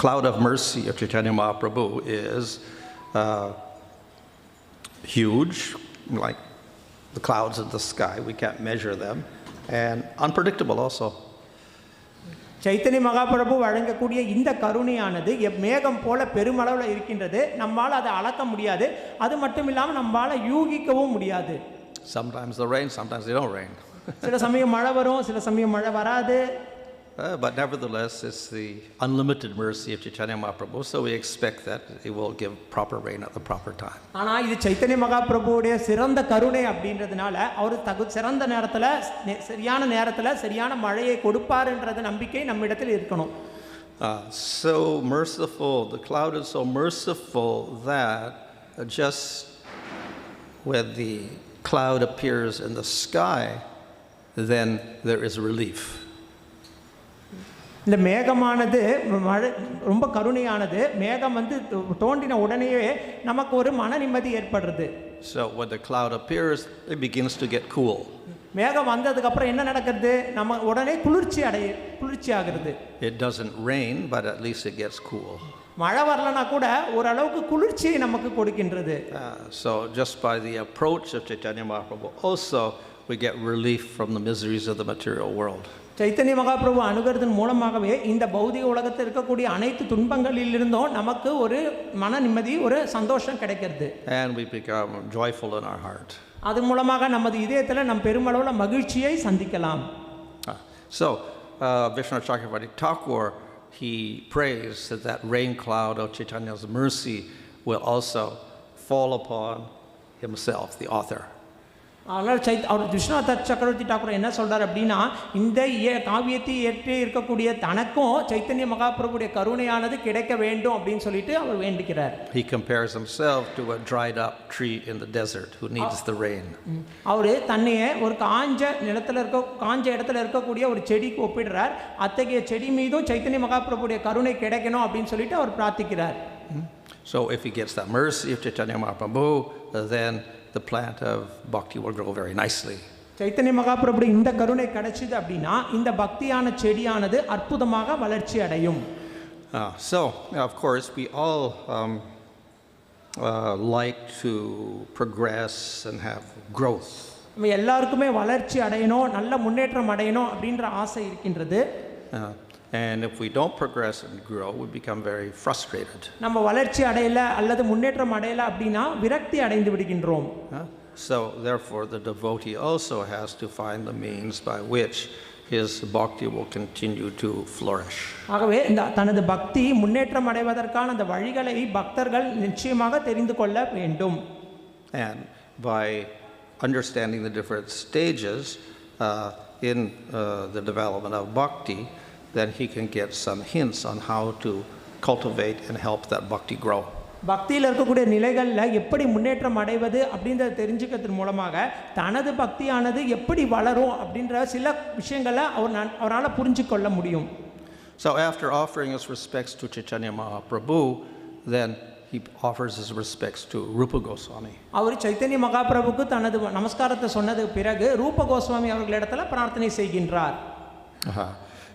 cloud of mercy of Chaitanya Mahaprabhu is huge, like the clouds in the sky. We can't measure them, and unpredictable also. Chaitanya Mahaprabhu வழங்கக்கூடிய இந்த கருணையானது மேகம் போல பெருமளவில் இருக்கின்றது. நம்மால் அதை அளக்க முடியாது. அது மட்டும் இல்லாமல் நம்மால் யூகிக்கவும் முடியாது. Sometimes they rain, sometimes they don't rain. சில சமயம் மழை வரும், சில சமயம் மழை வராது. But nevertheless, it's the unlimited mercy of Chaitanya Mahaprabhu, so we expect that he will give proper rain at the proper time. ஆனா இது சைத்தன்ய மகாபிரபுவுடைய சிறந்த கருணை அப்படின்றதுனால அவர் சிறந்த நேரத்துல சரியான நேரத்துல சரியான மழையை கொடுப்பார்ன்றது நம்பிக்கை நம்மிடத்தில் இருக்கணும். So merciful, the cloud is so merciful that just when the cloud appears in the sky, then there is relief. இந்த மேகமானது ரொம்ப கருணையானது. மேகம் வந்து தோன்றின உடனேயே நமக்கு ஒரு மன நிம்மதி ஏற்படுறது. So when the cloud appears, it begins to get cool. மேகம் வந்ததுக்கு அப்புறம் என்ன நடக்குது? நம்ம உடனே குளிர்ச்சி ஆகிறது. It doesn't rain, but at least it gets cool. மழை வரலனா கூட ஓரளவுக்கு குளிர்ச்சியை நமக்கு கொடுக்கின்றது. So just by the approach of Chaitanya Mahaprabhu also we get relief from the miseries of the material world. Chaitanya Mahaprabhu அனுகரத்தின் மூலமாகவே இந்த பௌதிக உலகத்தில் இருக்கக்கூடிய அனைத்து துன்பங்களிலிருந்தும் நமக்கு ஒரு மன நிம்மதி, ஒரு சந்தோஷம் கிடைக்கிறது. And we become joyful in our heart. அது மூலமாக நமது இதயத்தில் நம் பெருமளவுல மகிழ்ச்சியை சந்திக்கலாம். So Vishnu Chakravarti Thakur, he prays that rain cloud of Chaitanya's mercy will also fall upon himself, the author. அதனால் அவர் விஸ்வநாத சக்கரவர்த்தி டாக்கூர் என்ன சொல்றார் அப்படின்னா இந்த காவியத்தை ஏற்றி இருக்கக்கூடிய தனக்கும் சைத்தன்ய மகாபிரபுடைய கருணையானது கிடைக்க வேண்டும் அப்படின்னு சொல்லிட்டு அவர் வேண்டிக்கிறார். He compares himself to a dried up tree in the desert who needs the rain. அவர் தன்னையே ஒரு காஞ்ச இடத்துல இருக்கக்கூடிய ஒரு செடிக்கு ஒப்பிடுறார். அத்தகைய செடி மீதும் சைத்தன்ய மகாபிரபுடைய கருணை கிடைக்கணும் அப்படின்னு சொல்லிட்டு அவர் பிரார்த்திக்கிறார். So if he gets that mercy of Chaitanya Mahaprabhu, then the plant of bhakti will grow very nicely. Chaitanya மகாபிரபுடைய இந்த கருணை கிடைச்சது அப்படின்னா இந்த பக்தியான செடியானது அற்புதமாக வளர்ச்சி அடையும். So of course we all like to progress and have growth. நம்ம எல்லாருக்குமே வளர்ச்சி அடையணும், நல்ல முன்னேற்றம் அடையணும் அப்படின்ற ஆசை இருக்கின்றது. And if we don't progress and grow, we become very frustrated. நம்ம வளர்ச்சி அடையல அல்லது முன்னேற்றம் அடையல அப்படினா விரக்தி அடைந்து விடுகின்றோம். So therefore the devotee also has to find the means by which his bhakti will continue to flourish. ஆகவே இந்த தனது பக்தி முன்னேற்றம் அடைவதற்கான அந்த வழிகளை பக்தர்கள் நிச்சயமாக தெரிந்து கொள்ள வேண்டும். And by understanding the different stages in the development of bhakti, then he can get some hints on how to cultivate and help that bhakti grow. பக்தியில் இருக்கக்கூடிய நிலைகளில் எப்படி முன்னேற்றம் அடைவது அப்படின்றத தெரிஞ்சுக்கிறதன் மூலமாக தனது பக்தியானது எப்படி வளரும் அப்படின்ற சில விஷயங்களை அவரால் புரிஞ்சு கொள்ள முடியும். So after offering his respects to Chaitanya Mahaprabhu, then he offers his respects to Rupa Goswami. அவர் சைத்தன்ய மகாபிரபுக்கு தனது நமஸ்காரத்தை சொன்னதுக்கு பிறகு ரூப கோஸ்வாமி அவர்களிடத்தில் பிரார்த்தனை செய்கின்றார்.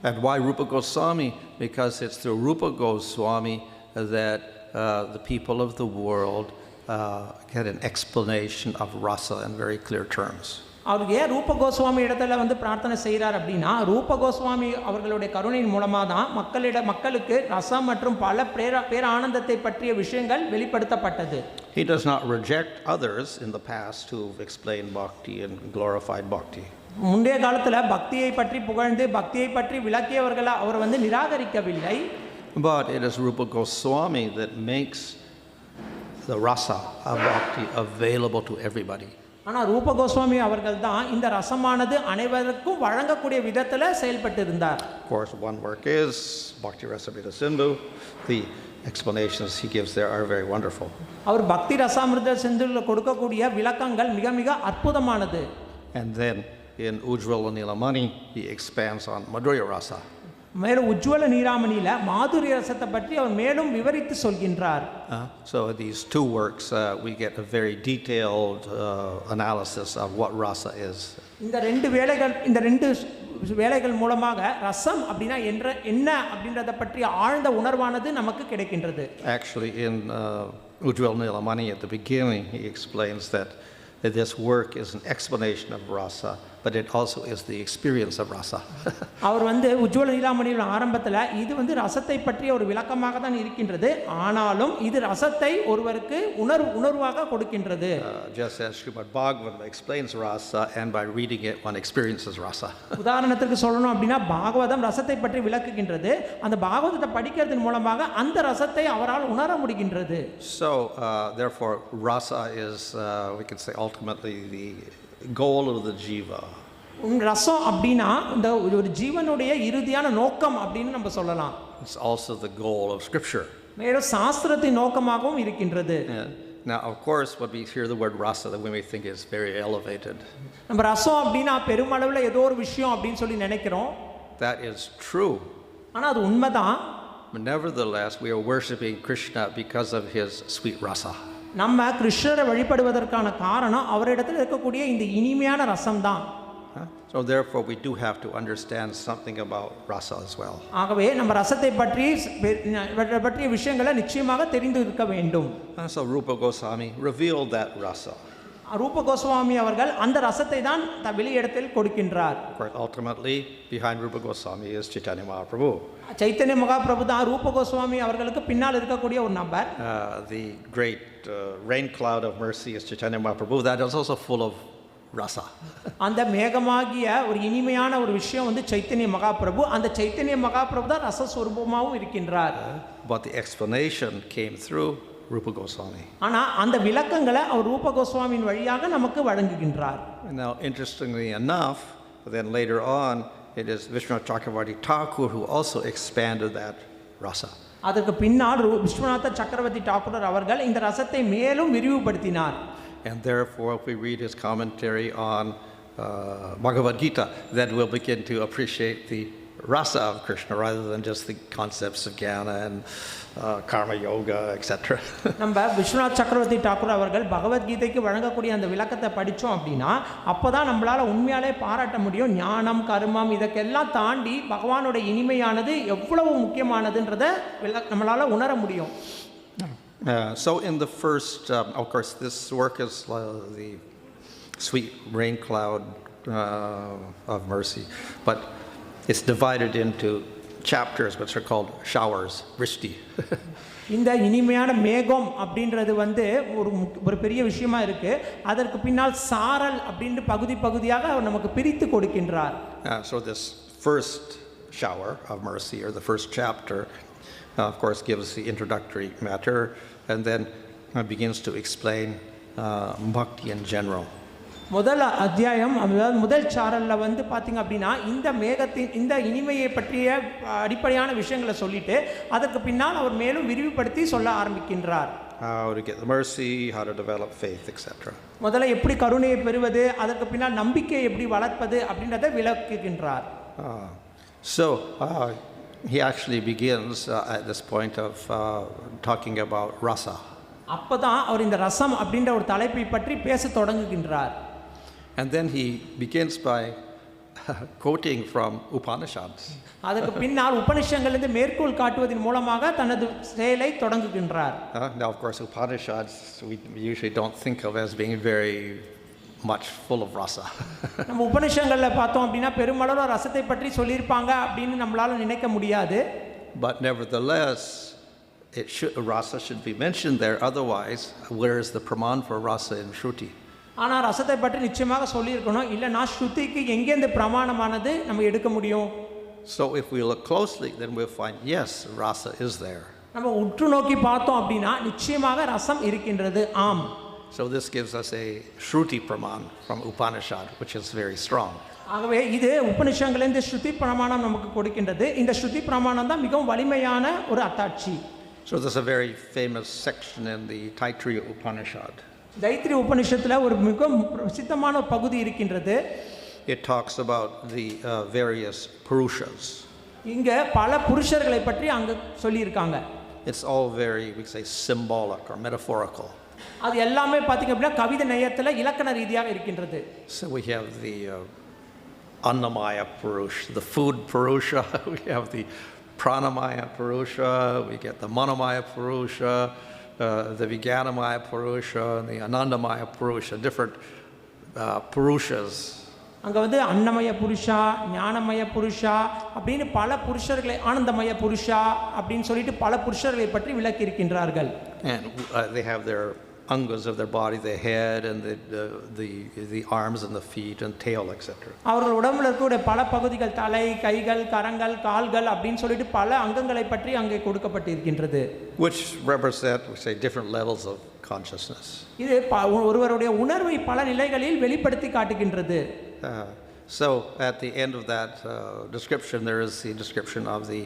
And why Rupa Goswami? Because it's through Rupa Goswami that the people of the world get an explanation of rasa in very clear terms. அவர் ஏன் ரூப கோஸ்வாமி இடத்துல வந்து பிரார்த்தனை செய்கிறார் அப்படின்னா ரூப கோஸ்வாமி அவர்களுடைய கருணையின் மூலமாக தான் மக்களுக்கு ரசம் மற்றும் பல பேர ஆனந்தத்தை பற்றிய விஷயங்கள் வெளிப்படுத்தப்பட்டது. He does not reject others in the past who've explained bhakti and glorified bhakti. முந்தைய காலத்தில் பக்தியை பற்றி புகழ்ந்து பக்தியை பற்றி விளக்கியவர்களை அவர் வந்து நிராகரிக்கவில்லை. But it is Rupa Goswami that makes the rasa of bhakti available to everybody. ஆனால் ரூப கோஸ்வாமி அவர்கள் தான் இந்த ரசமானது அனைவருக்கும் வழங்கக்கூடிய விதத்தில் செயல்பட்டு இருந்தார். Of course, one work is Bhakti Rasamrita Sindhu. The explanations he gives there are very wonderful. அவர் பக்தி ரசாமிருத சிந்துல கொடுக்கக்கூடிய விளக்கங்கள் மிக மிக அற்புதமானது. And then in Ujjwala Nilamani, he expands on Madhurya Rasa. மேலும் உஜ்வல நீராமணியில் மாதுரிய ரசத்தை பற்றி அவர் மேலும் விவரித்து சொல்கின்றார். So these two works we get a very detailed analysis of what rasa is. இந்த ரெண்டு வேலைகள் மூலமாக ரசம் அப்படினா என்ன அப்படின்றத பற்றி ஆழ்ந்த உணர்வானது நமக்கு கிடைக்கின்றது. Actually in Ujjwala Nilamani at the beginning he explains that this work is an explanation of rasa, but it also is the experience of rasa. அவர் வந்து உஜ்வல நீலாமணியில் ஆரம்பத்தில் இது வந்து ரசத்தை பற்றிய ஒரு விளக்கமாக தான் இருக்கின்றது, ஆனாலும் இது ரசத்தை ஒருவருக்கு உணர்வாக கொடுக்கின்றது. Just as Srimad Bhagavatam explains rasa, and by reading it one experiences rasa. உதாரணத்துக்கு சொல்லணும் அப்படின்னா பாகவதம் ரசத்தை பற்றி விளக்குகின்றது, அந்த பாகவதத்தை படிக்கிறதன் மூலமாக அந்த ரசத்தை அவரால் உணர முடிகின்றது. So therefore rasa is we can say ultimately the goal of the jiva. ரசம் அப்படினா இந்த ஒரு ஜீவனுடைய இறுதியான நோக்கம் அப்படினு நம்ம சொல்லலாம். It's also the goal of scripture. மேலும் சாஸ்திரத்தின் நோக்கமாகவும் இருக்கின்றது. Now of course when we hear the word rasa that we may think it's very elevated. நம்ம ரசம் அப்படினா பெருமளவுல ஏதோ ஒரு விஷயம் அப்படினு சொல்லி நினைக்கிறோம். That is true. ஆனா அது உண்மைதான். But nevertheless we are worshiping Krishna because of his sweet rasa. நம்ம கிருஷ்ணரை வழிபடுவதற்கான காரணம் அவரிடத்தில் இருக்கக்கூடிய இந்த இனிமையான ரசம் தான். So therefore we do have to understand something about rasa as well. ஆகவே நம்ம ரசத்தை பற்றிய விஷயங்களை நிச்சயமாக தெரிந்து இருக்க வேண்டும். So Rupa Goswami revealed that rasa. ரூப கோஸ்வாமி அவர்கள் அந்த ரசத்தை தான் வெளியிடத்தில் கொடுக்கின்றார். Ultimately behind Rupa Goswami is Chaitanya Mahaprabhu. Chaitanya Mahaprabhu தான் ரூப கோஸ்வாமி அவர்களுக்கு பின்னால் இருக்கக்கூடிய ஒரு நபர். The great rain cloud of mercy is Chaitanya Mahaprabhu. That is also full of rasa. அந்த மேகமாகிய ஒரு இனிமையான ஒரு விஷயம் வந்து சைத்தன்ய மகாபிரபு, அந்த சைத்தன்ய மகாபிரபு தான் ரச ஸ்வரூபமாகவும் இருக்கின்றார். But the explanation came through Rupa Goswami. ஆனா அந்த விளக்கங்களை அவர் ரூப கோஸ்வாமியின் வழியாக நமக்கு வழங்குகின்றார். Now interestingly enough, then later on it is Vishwanath Chakravarti Thakur who also expanded that rasa. அதற்கு பின்னால் விஸ்வநாத சக்கரவர்த்தி டாக்கூர் அவர்கள் இந்த ரசத்தை மேலும் விரிவுபடுத்தினார். And therefore if we read his commentary on Bhagavad Gita, then we'll begin to appreciate the rasa of Krishna rather than just the concepts of jnana and karma yoga etc. நம்ம விஸ்வநாத் சக்கரவர்த்தி டாக்கூர் அவர்கள் பகவத்கீதைக்கு வழங்கக்கூடிய அந்த விளக்கத்தை படித்தோம் அப்படின்னா அப்போதான் நம்மளால உண்மையாலே பாராட்ட முடியும் ஞானம் கர்மம் இதற்கெல்லாம் தாண்டி பகவானுடைய இனிமையானது எவ்வளவு முக்கியமானதுன்றதை நம்மளால உணர முடியும். So in the first of course this work is the sweet rain cloud of mercy, but it's divided into chapters which are called showers, vrishti. இந்த இனிமையான மேகம் அப்படின்றது வந்து ஒரு பெரிய விஷயமா இருக்கு. அதற்கு பின்னால் சாரல் அப்படினு பகுதியாக நமக்கு பிரித்து கொடுக்கின்றார். So this first shower of mercy, or the first chapter, of course, gives the introductory matter and then begins to explain bhakti in general. முதல் அத்தியாயம் அதாவது முதல் சாரல்ல வந்து பார்த்தீங்க அப்படின்னா இந்த மேகத்தின் இந்த இனிமையை பற்றிய அடிப்படையான விஷயங்களை சொல்லிட்டு அதற்கு பின்னால் அவர் மேலும் விரிவுபடுத்தி சொல்ல ஆரம்பிக்கின்றார். How to get the mercy, how to develop faith, etc. முதல்ல எப்படி கருணையை பெறுவது, அதற்கு பின்னால் நம்பிக்கையை எப்படி வளர்ப்பது அப்படின்றத விளக்குகின்றார். So he actually begins at this point of talking about rasa. அப்பதான் அவர் இந்த ரசம் அப்படின்ற ஒரு தலைப்பை பற்றி பேச தொடங்குகின்றார். And then he begins by quoting from Upanishads. அதற்கு பின்னால் உபநிஷங்களிலிருந்து மேற்கோள் காட்டுவதன் மூலமாக தனது செயலை தொடங்குகின்றார். Now of course Upanishads we usually don't think of as being very much full of rasa. நம்ம உபநிஷங்கள்ல பார்த்தோம் அப்படினா பெருமளவு ரசத்தை பற்றி சொல்லிருப்பாங்க அப்படினு நம்மளால நினைக்க முடியாது. But nevertheless rasa should be mentioned there, otherwise where is the praman for rasa in Shruti? ஆனா ரசத்தை பற்றி நிச்சயமாக சொல்லி இருக்கணும். இல்லனா ஸ்ருதிக்கு எங்க இந்த பிரமாணமானது நம்ம எடுக்க முடியும்? So if we look closely then we'll find yes, rasa is there. நம்ம உற்று நோக்கி பார்த்தோம் அப்படினா நிச்சயமாக ரசம் இருக்கின்றது. ஆம். So this gives us a Shruti praman from Upanishad, which is very strong. ஆகவே இது உபநிஷங்களிலிருந்து ஸ்ருதி பிரமாணம் நமக்கு கொடுக்கின்றது. இந்த ஸ்ருதி பிரமாணம் தான் மிகவும் வலிமையான ஒரு அத்தாட்சி. So there's a very famous section in the Taittiriya Upanishad. Taittiriya உபநிஷத்துல ஒரு மிகவும் பிரசித்தமான ஒரு பகுதி இருக்கின்றது. It talks about the various purushas. இங்க பல புருஷர்களை பற்றி அங்க சொல்லி இருக்காங்க. It's all very, we say, symbolic or metaphorical. அது எல்லாமே பாத்தீங்க அப்படினா கவிதை நயத்துல இலக்கண ரீதியாக இருக்கின்றது. So we have the Annamaya Purusha, the food Purusha, we have the Pranamaya Purusha, we get the Manomaya Purusha, the Vijnanamaya Purusha, and the Anandamaya Purusha, different Purushas. அங்க வந்து அன்னமய புருஷா, ஞானமய புருஷா அப்படின்னு பல புருஷர்களை, ஆனந்தமய புருஷா அப்படின்னு சொல்லிட்டு பல புருஷர்களை பற்றி விளக்கி இருக்கின்றார்கள். And they have their angas of their body, the head and the arms and the feet and tail, etc. அவர்கள் உடம்புல இருக்கக்கூடிய பல பகுதிகள், தலை, கைகள், கரங்கள், கால்கள் அப்படின்னு சொல்லிட்டு பல அங்கங்களை பற்றி அங்கே கொடுக்கப்பட்டிருக்கின்றது. Which represent, we say, different levels of consciousness. இது ஒருவருடைய உணர்வை பல நிலைகளில் வெளிப்படுத்தி காட்டுகின்றது. So at the end of that description there is the description of the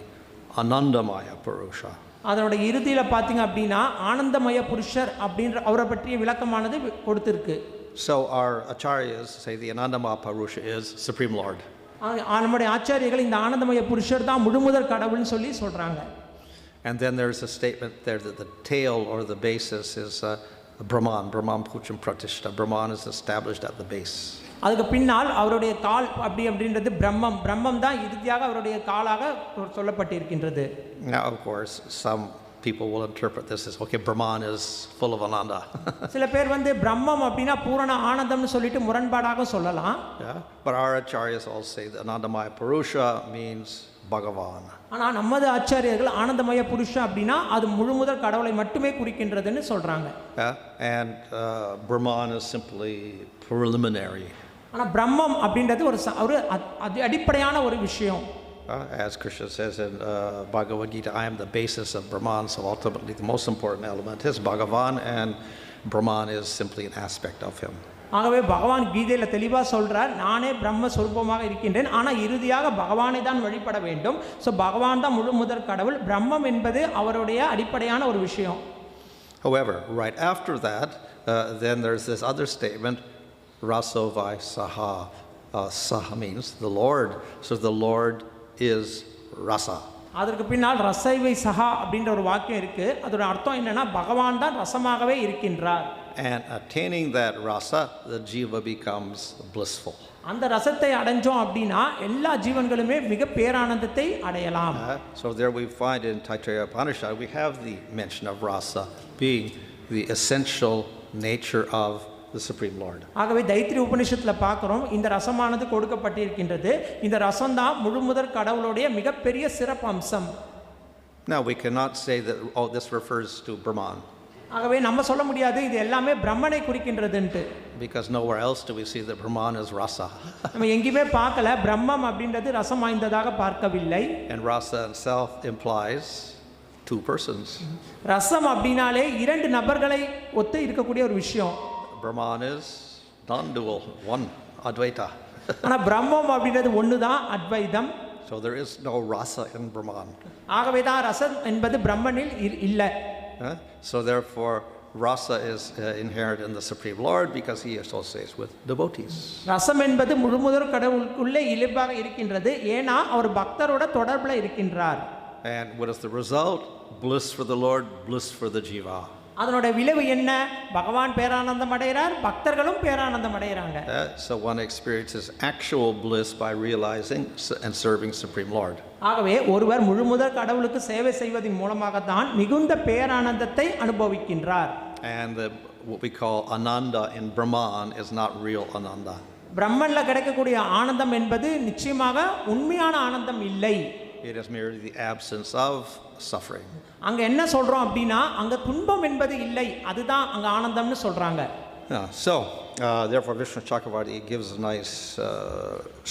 Anandamaya Purusha. அதோட இறுதியில பாத்தீங்க அப்படினா ஆனந்தமய புருஷர் அப்படின்ற அவரை பற்றிய விளக்கமானது கொடுத்திருக்கு. So our acharyas say the Anandamaya Purusha is Supreme Lord. நம்முடைய ஆச்சாரியர்கள் இந்த ஆனந்தமய புருஷர் தான் முழுமுதற் கடவுள்னு சொல்லி சொல்றாங்க. And then there's a statement there that the tail or the basis is Brahman Pucham Pratishta. Brahman is established at the base. அதுக்கு பின்னால் அவருடைய கால் அப்படின்றது பிரம்மம் தான் இறுதியாக அவருடைய காலாக சொல்லப்பட்டிருக்கின்றது. Now of course some people will interpret this as okay, Brahman is full of ananda. சில பேர் வந்து பிரம்மம் அப்படினா பூரண ஆனந்தம்னு சொல்லிட்டு முரண்பாடாக சொல்லலாம். But our acharyas all say the Anandamaya Purusha means Bhagavan. ஆனா நமது ஆச்சாரியர்கள் ஆனந்தமய புருஷா அப்படினா அது முழுமுதற் கடவுளை மட்டுமே குறிக்கின்றதுன்னு சொல்றாங்க. And Brahman is simply preliminary. ஆனா பிரம்மம் அப்படின்றது ஒரு அடிப்படையான ஒரு விஷயம். As Krishna says in Bhagavad Gita, I am the basis of Brahman, so ultimately the most important element is Bhagavan, and Brahman is simply an aspect of him. ஆகவே பகவான் கீதையில தெளிவா சொல்றார், நானே பிரம்ம ஸ்வரூபமாக இருக்கின்றேன், ஆனா இறுதியாக பகவானை தான் வழிபட வேண்டும். சோ பகவான் தான் முழு முதற் கடவுள். பிரம்மம் என்பது அவருடைய அடிப்படையான ஒரு விஷயம். However, right after that, then there's this other statement, Rasovai Saha. Saha means the Lord. So the Lord is Rasa. அதற்கு பின்னால் ரசைவை சஹா அப்படின்ற ஒரு வாக்கியம் இருக்கு. அதோட அர்த்தம் என்னன்னா பகவான் தான் ரசமாகவே இருக்கின்றார். And attaining that rasa, the jiva becomes blissful. அந்த ரசத்தை அடைஞ்சோம் அப்படினா எல்லா ஜீவன்களுமே மிக பேரானந்தத்தை அடையலாம். So there we find in Taittiriya Upanishad we have the mention of rasa being the essential nature of the Supreme Lord. ஆகவே தைத்திரிய உபநிஷத்துல பார்க்கிறோம் இந்த ரசமானது கொடுக்கப்பட்டிருக்கின்றது. இந்த ரசம் தான் முழுமுதற் கடவுளுடைய மிகப்பெரிய சிறப்பு அம்சம். Now we cannot say that this refers to Brahman. ஆகவே நம்ம சொல்ல முடியாது இது எல்லாமே பிரம்மனை குறிக்கின்றதுன்ட்டு. Because nowhere else do we see that Brahman is rasa. நம்ம எங்கேயுமே பார்க்கல பிரம்மம் அப்படின்றது ரசம் வாய்ந்ததாக பார்க்கவில்லை. And rasa itself implies two persons. ரசம் அப்படினாலே இரண்டு நபர்களை ஒத்து இருக்கக்கூடிய ஒரு விஷயம். Brahman is non-dual, one, Advaita. ஆனா பிரம்மம் அப்படின்றது ஒண்ணுதான், அத்வைதம். So there is no rasa in Brahman. ஆகவே தான் ரசம் என்பது பிரம்மனில் இல்லை. So therefore rasa is inherent in the Supreme Lord because he associates with devotees. ரசம் என்பது முழுமுதற் கடவுளுக்குள்ளே இயல்பாக இருக்கின்றது, ஏனா அவர் பக்தரோட தொடர்புல இருக்கின்றார். And what is the result? Bliss for the Lord, bliss for the jiva. அதனோட விளைவு என்ன? பகவான் பேரானந்தம் அடைகிறார், பக்தர்களும் பேரானந்தம் அடைகிறாங்க. So one experiences actual bliss by realizing and serving Supreme Lord. ஆகவே ஒருவர் முழுமுதற் கடவுளுக்கு சேவை செய்வதன் மூலமாக தான் மிகுந்த பேரானந்தத்தை அனுபவிக்கின்றார். And what we call ananda in Brahman is not real ananda. பிரம்மன்ல கிடைக்கக்கூடிய ஆனந்தம் என்பது நிச்சயமாக உண்மையான ஆனந்தம் இல்லை. It is merely the absence of suffering. அங்க என்ன சொல்றோம் அப்படினா அங்க துன்பம் என்பது இல்லை, அதுதான் அங்க ஆனந்தம்னு சொல்றாங்க. So therefore Vishnu Chakravarti gives a nice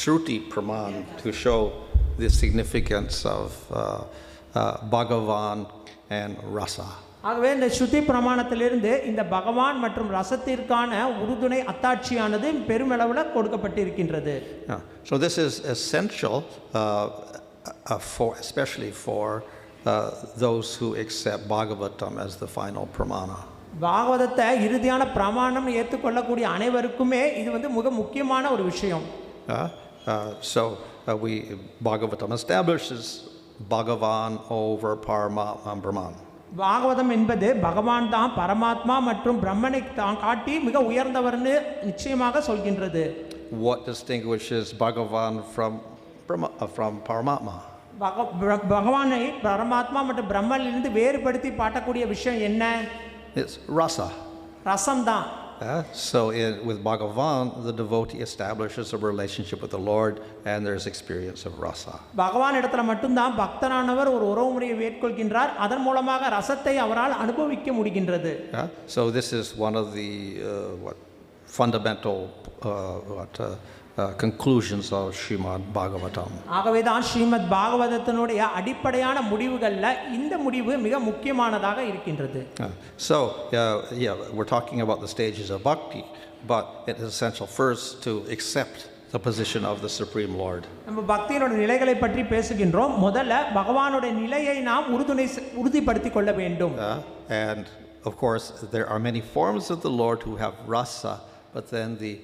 Shruti Praman to show the significance of Bhagavan and rasa. ஆகவே இந்த ஸ்ருதி பிரமாணத்திலிருந்து இந்த பகவான் மற்றும் ரசத்திற்கான உறுதுணை அத்தாட்சியானது பெருமளவில் கொடுக்கப்பட்டிருக்கின்றது. So this is essential especially for those who accept Bhagavatam as the final pramana. பாகவதத்தை இறுதியான பிரமாணம் ஏற்றுக்கொள்ளக்கூடிய அனைவருக்குமே இது வந்து மிக முக்கியமான ஒரு விஷயம். So Bhagavatam establishes Bhagavan over Paramatma and Brahman. Bhagavatam என்பது பகவான் தான் பரமாத்மா மற்றும் பிரம்மனை தான் காட்டி மிக உயர்ந்தவர்னு நிச்சயமாக சொல்கின்றது. What distinguishes Bhagavan from Paramatma? பகவானை பரமாத்மா மற்றும் பிரம்மனிலிருந்து வேறுபடுத்தி பாட்டக்கூடிய விஷயம் என்ன? It's rasa. ரசம் தான். So with Bhagavan, the devotee establishes a relationship with the Lord and there's experience of rasa. பகவான் இடத்துல மட்டும்தான் பக்தனானவர் ஒரு உறவுமுறையை மேற்கொள்கின்றார், அதன் மூலமாக ரசத்தை அவரால் அனுபவிக்க முடிகின்றது. So this is one of the fundamental conclusions of Srimad Bhagavatam. ஆகவே தான் ஸ்ரீமத் பாகவதத்தினுடைய அடிப்படையான முடிவுகள்ல இந்த முடிவு மிக முக்கியமானதாக இருக்கின்றது. So we're talking about the stages of bhakti, but it is essential first to accept the position of the Supreme Lord. நம்ம பக்தியோட நிலைகளை பற்றி பேசுகின்றோம். முதல்ல பகவானோட நிலையை நாம் உறுதிப்படுத்திக் கொள்ள வேண்டும். And of course there are many forms of the Lord who have rasa, but then the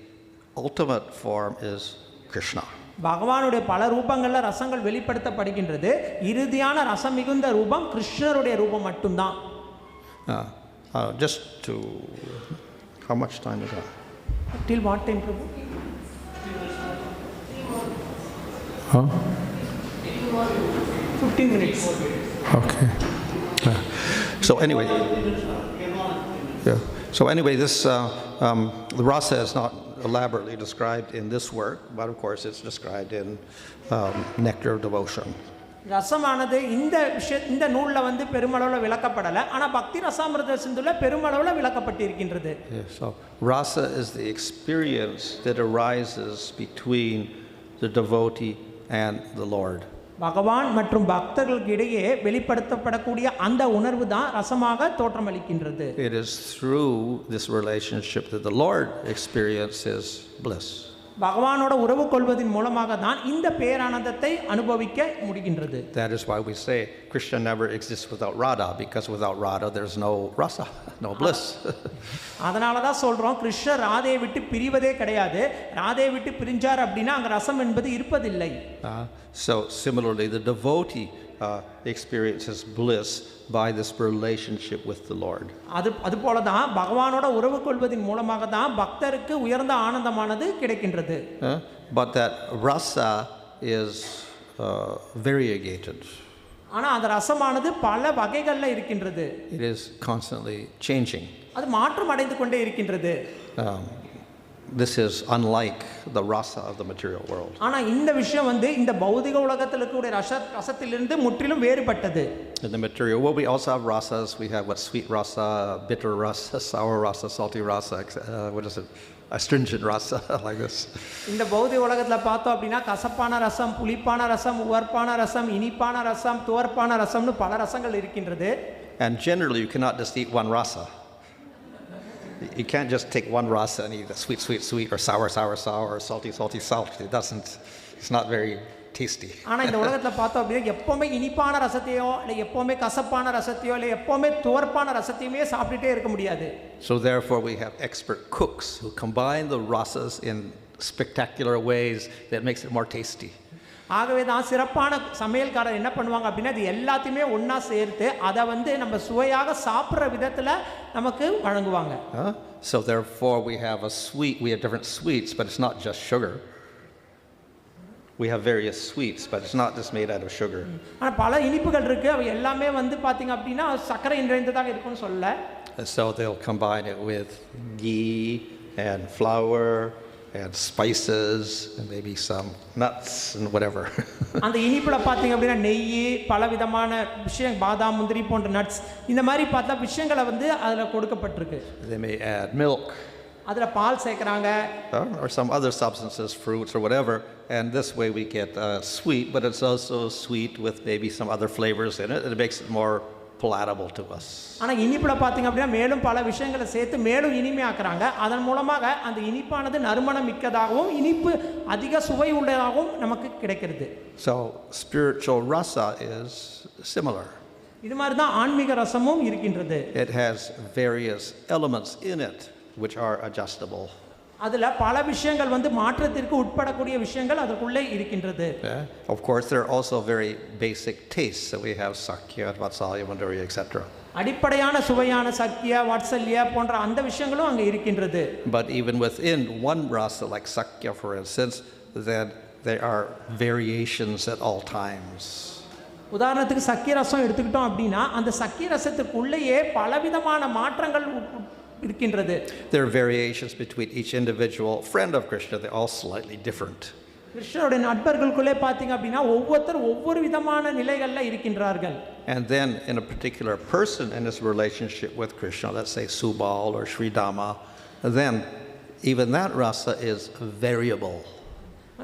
ultimate form is Krishna. பகவானுடைய பல ரூபங்கள்ல ரசங்கள் வெளிப்படுத்தப்படுகின்றது. இறுதியான ரசம் மிகுந்த ரூபம் கிருஷ்ணருடைய ரூபம் மட்டும்தான். Just to how much time is that? Till what time, Prabhu? 15 minutes. Okay. So anyway, this the rasa is not elaborately described in this work, but of course it's described in Nectar of Devotion. ரசமானது இந்த நூல்ல வந்து பெருமளவுல விளக்கப்படல, ஆனா பக்தி ரசாமிர்த சிந்துல பெருமளவுல விளக்கப்பட்டிருக்கின்றது. So rasa is the experience that arises between the devotee and the Lord. பகவான் மற்றும் பக்தர்களுக்கு இடையே வெளிப்படுத்தப்படக்கூடிய அந்த உணர்வு தான் ரசமாக தோற்றமளிக்கின்றது. It is through this relationship that the Lord experiences bliss. பகவானோட உறவு கொள்வதன் மூலமாக தான் இந்த பேரானந்தத்தை அனுபவிக்க முடிகின்றது. That is why we say Krishna never exists without Radha, because without Radha there's no rasa, no bliss. அதனால தான் சொல்றோம் கிருஷ்ணர் ராதையை விட்டு பிரிவதே கிடையாது. ராதையை விட்டு பிரிஞ்சார் அப்படினா அங்க ரசம் என்பது இருப்பதில்லை. So similarly the devotee experiences bliss by this relationship with the Lord. அது போல தான் பகவானோட உறவு கொள்வதன் மூலமாக தான் பக்தருக்கு உயர்ந்த ஆனந்தமானது கிடைக்கின்றது. But that rasa is variegated. ஆனா அந்த ரசமானது பல வகைகள்ல இருக்கின்றது. It is constantly changing. அது மாற்றம் அடைந்து கொண்டே இருக்கின்றது. this is unlike the rasa of the material world. ஆனா இந்த விஷயம் வந்து இந்த பௌதிக உலகத்தில் இருக்கக்கூடிய ரசத்திலிருந்து முற்றிலும் வேறுபட்டது. In the material world, we also have rasas. We have what, sweet rasa, bitter rasa, sour rasa, salty rasa, what is it, astringent rasa, like this. இந்த பௌதிக உலகத்தில் பார்த்தோம் அப்படின்னா கசப்பான ரசம், புளிப்பான ரசம், உவர்ப்பான ரசம், இனிப்பான ரசம், துவர்ப்பான ரசம்னு பல ரசங்கள் இருக்கின்றது. And generally, you cannot just eat one rasa. You can't just take one rasa and eat sweet, sweet, sweet, or sour, sour, sour, or salty, salty, salty. It's not very tasty. ஆனா இந்த உலகத்துல பார்த்தோம் அப்படின்னா எப்பவுமே இனிப்பான ரசத்தையோ இல்லை எப்பவுமே கசப்பான ரசத்தையோ இல்லை எப்பவுமே துவர்ப்பான ரசத்தையுமே சாப்பிட்டுட்டே இருக்க முடியாது. So therefore we have expert cooks who combine the rasas in spectacular ways that makes it more tasty. ஆகவே தான் சிறப்பான சமையல்காரர் என்ன பண்ணுவாங்க அப்படின்னா இது எல்லாத்தையுமே ஒன்றா சேர்த்து அதை வந்து நம்ம சுவையாக சாப்பிட்ற விதத்தில் நமக்கு வழங்குவாங்க. So therefore we have different sweets, but it's not just sugar. We have various sweets, but it's not just made out of sugar. ஆனால் பல இனிப்புகள் இருக்குது, அவை எல்லாமே வந்து பார்த்தீங்க அப்படின்னா சர்க்கரை நிறைந்ததாக இருக்குன்னு சொல்ல. So they'll combine it with ghee and flour and spices and maybe some nuts and whatever. அந்த இனிப்புல பாத்தீங்க அப்படினா நெய், பல விதமான விஷயம், பாதாம், முந்திரி போன்ற நட்ஸ், இந்த மாதிரி பார்த்தா விஷயங்களை வந்து அதுல கொடுக்கப்பட்டிருக்கு. They may add milk. அதுல பால் சேர்க்கறாங்க. Or some other substances, fruits or whatever, and this way we get sweet, but it's also sweet with maybe some other flavors in it. It makes it more palatable to us. ஆனா இனிப்புல பாத்தீங்க அப்படினா மேலும் பல விஷயங்களை சேர்த்து மேலும் இனிமையாக்குறாங்க. அதன் மூலமாக அந்த இனிப்பானது நறுமணம் மிக்கதாகவும் இனிப்பு அதிக சுவை உள்ளதாகவும் நமக்கு கிடைக்கிறது. So spiritual rasa is similar. இது மாதிரி தான் ஆன்மீக ரசமும் இருக்கின்றது. It has various elements in it which are adjustable. அதுல பல விஷயங்கள் வந்து மாற்றத்திற்கு உட்படக்கூடிய விஷயங்கள் அதற்குள்ளே இருக்கின்றது. Of course there are also very basic tastes, so we have sakya, vatsalya, madhurya, etc. அடிப்படையான சுவையான சக்கியா, வாத்சல்யா போன்ற அந்த விஷயங்களும் அங்க இருக்கின்றது. But even within one rasa like sakya for instance, then there are variations at all times. உதாரணத்துக்கு சக்கிய ரசம் எடுத்துக்கிட்டோம் அப்படின்னா அந்த சக்கிய ரசத்துக்குள்ளேயே பலவிதமான மாற்றங்கள் இருக்கின்றது. There are variations between each individual friend of Krishna. They're all slightly different. கிருஷ்ணருடைய நண்பர்களுக்குள்ளே பார்த்தீங்க அப்படின்னா ஒவ்வொருத்தர் ஒவ்வொரு விதமான நிலைகளில் இருக்கின்றார்கள். And then in a particular person in his relationship with Krishna, let's say Subal or Sridama, then even that rasa is variable.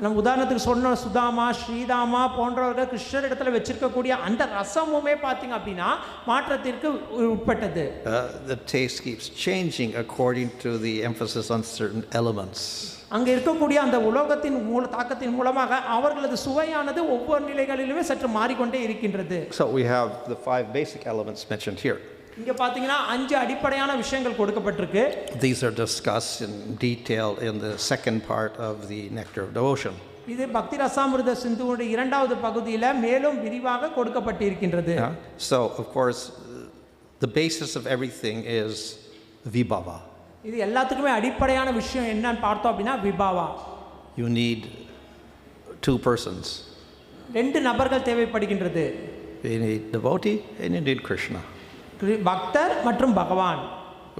நம்ம உதாரணத்துக்கு சொன்ன சுதாமா, ஸ்ரீதாமா போன்றவர்கள் கிருஷ்ணர் இடத்துல வச்சிருக்கக்கூடிய அந்த ரசமுமே பார்த்தீங்க அப்படின்னா மாற்றத்திற்கு உட்பட்டது. The taste keeps changing according to the emphasis on certain elements. அங்க இருக்கக்கூடிய அந்த உலோகத்தின் தாக்கத்தின் மூலமாக அவர்களது சுவையானது ஒவ்வொரு நிலைகளிலுமே சற்று மாறிக்கொண்டே இருக்கின்றது. So we have the 5 basic elements mentioned here. இங்க பாத்தீங்கன்னா 5 அடிப்படையான விஷயங்கள் கொடுக்கப்பட்டிருக்கு. These are discussed in detail in the second part of the Nectar of Devotion. இது பக்தி ரசாமிர்த சிந்துவுடைய இரண்டாவது பகுதியில மேலும் விரிவாக கொடுக்கப்பட்டிருக்கின்றது. So of course the basis of everything is vibhava. இது எல்லாத்துக்குமே அடிப்படையான விஷயம் என்னன்னு பார்த்தோம் அப்படின்னா விபாவா. You need 2 persons. 2 நபர்கள் தேவைப்படுகின்றது. You need devotee and you need Krishna. பக்தர் மற்றும் பகவான்.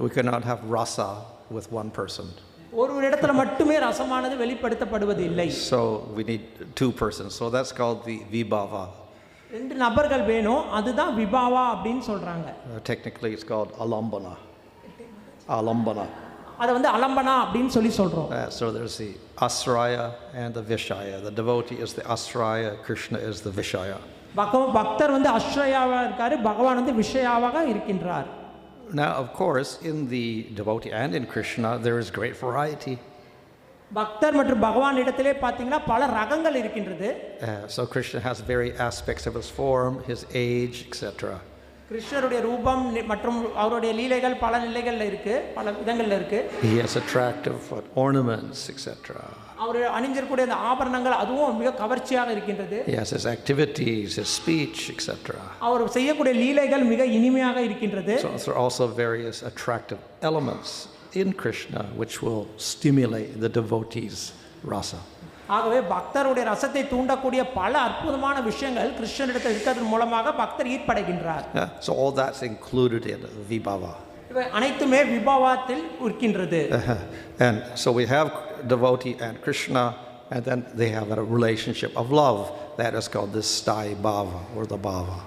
We cannot have rasa with one person. ஒரு இடத்துல மட்டுமே ரசமானது வெளிப்படுத்தப்படுவது இல்லை. So we need 2 persons. So that's called the vibhava. 2 நபர்கள் வேணும், அதுதான் விபாவா அப்படின்னு சொல்றாங்க. Technically it's called alambana. Alambana. அதை வந்து அலம்பனா அப்படின்னு சொல்லி சொல்றோம். So there's the asraya and the vishaya. The devotee is the asraya, Krishna is the vishaya. பக்தர் வந்து அஸ்ரயாவா இருக்காரு, பகவான் வந்து விஷயாவாக இருக்கின்றார். Now of course in the devotee and in Krishna there is great variety. பக்தர் மற்றும் பகவான் இடத்திலே பாத்தீங்கன்னா பல ரகங்கள் இருக்கின்றது. So Krishna has various aspects of his form, his age, etc. கிருஷ்ணருடைய ரூபம் மற்றும் அவருடைய லீலைகள் பல நிலைகள்ல இருக்கு, பல விதங்கள்ல இருக்கு. He has attractive ornaments, etc. அவர் அணிஞ்சிருக்கக்கூடிய அந்த ஆபரணங்கள் அதுவும் மிக கவர்ச்சியாக இருக்கின்றது. He has his activities, his speech, etc. அவர் செய்யக்கூடிய லீலைகள் மிக இனிமையாக இருக்கின்றது. So there are also various attractive elements in Krishna which will stimulate the devotee's rasa. ஆகவே பக்தருடைய ரசத்தை தூண்டக்கூடிய பல அற்புதமான விஷயங்கள் கிருஷ்ணனிடத்தில் இருக்கிறதன் மூலமாக பக்தர் ஈர்ப்படைகின்றார். So all that's included in vibhava. இவை அனைத்துமே விபவாத்தில் இருக்கின்றது. And so we have devotee and Krishna, and then they have a relationship of love that is called the sthai bhava or the bhava.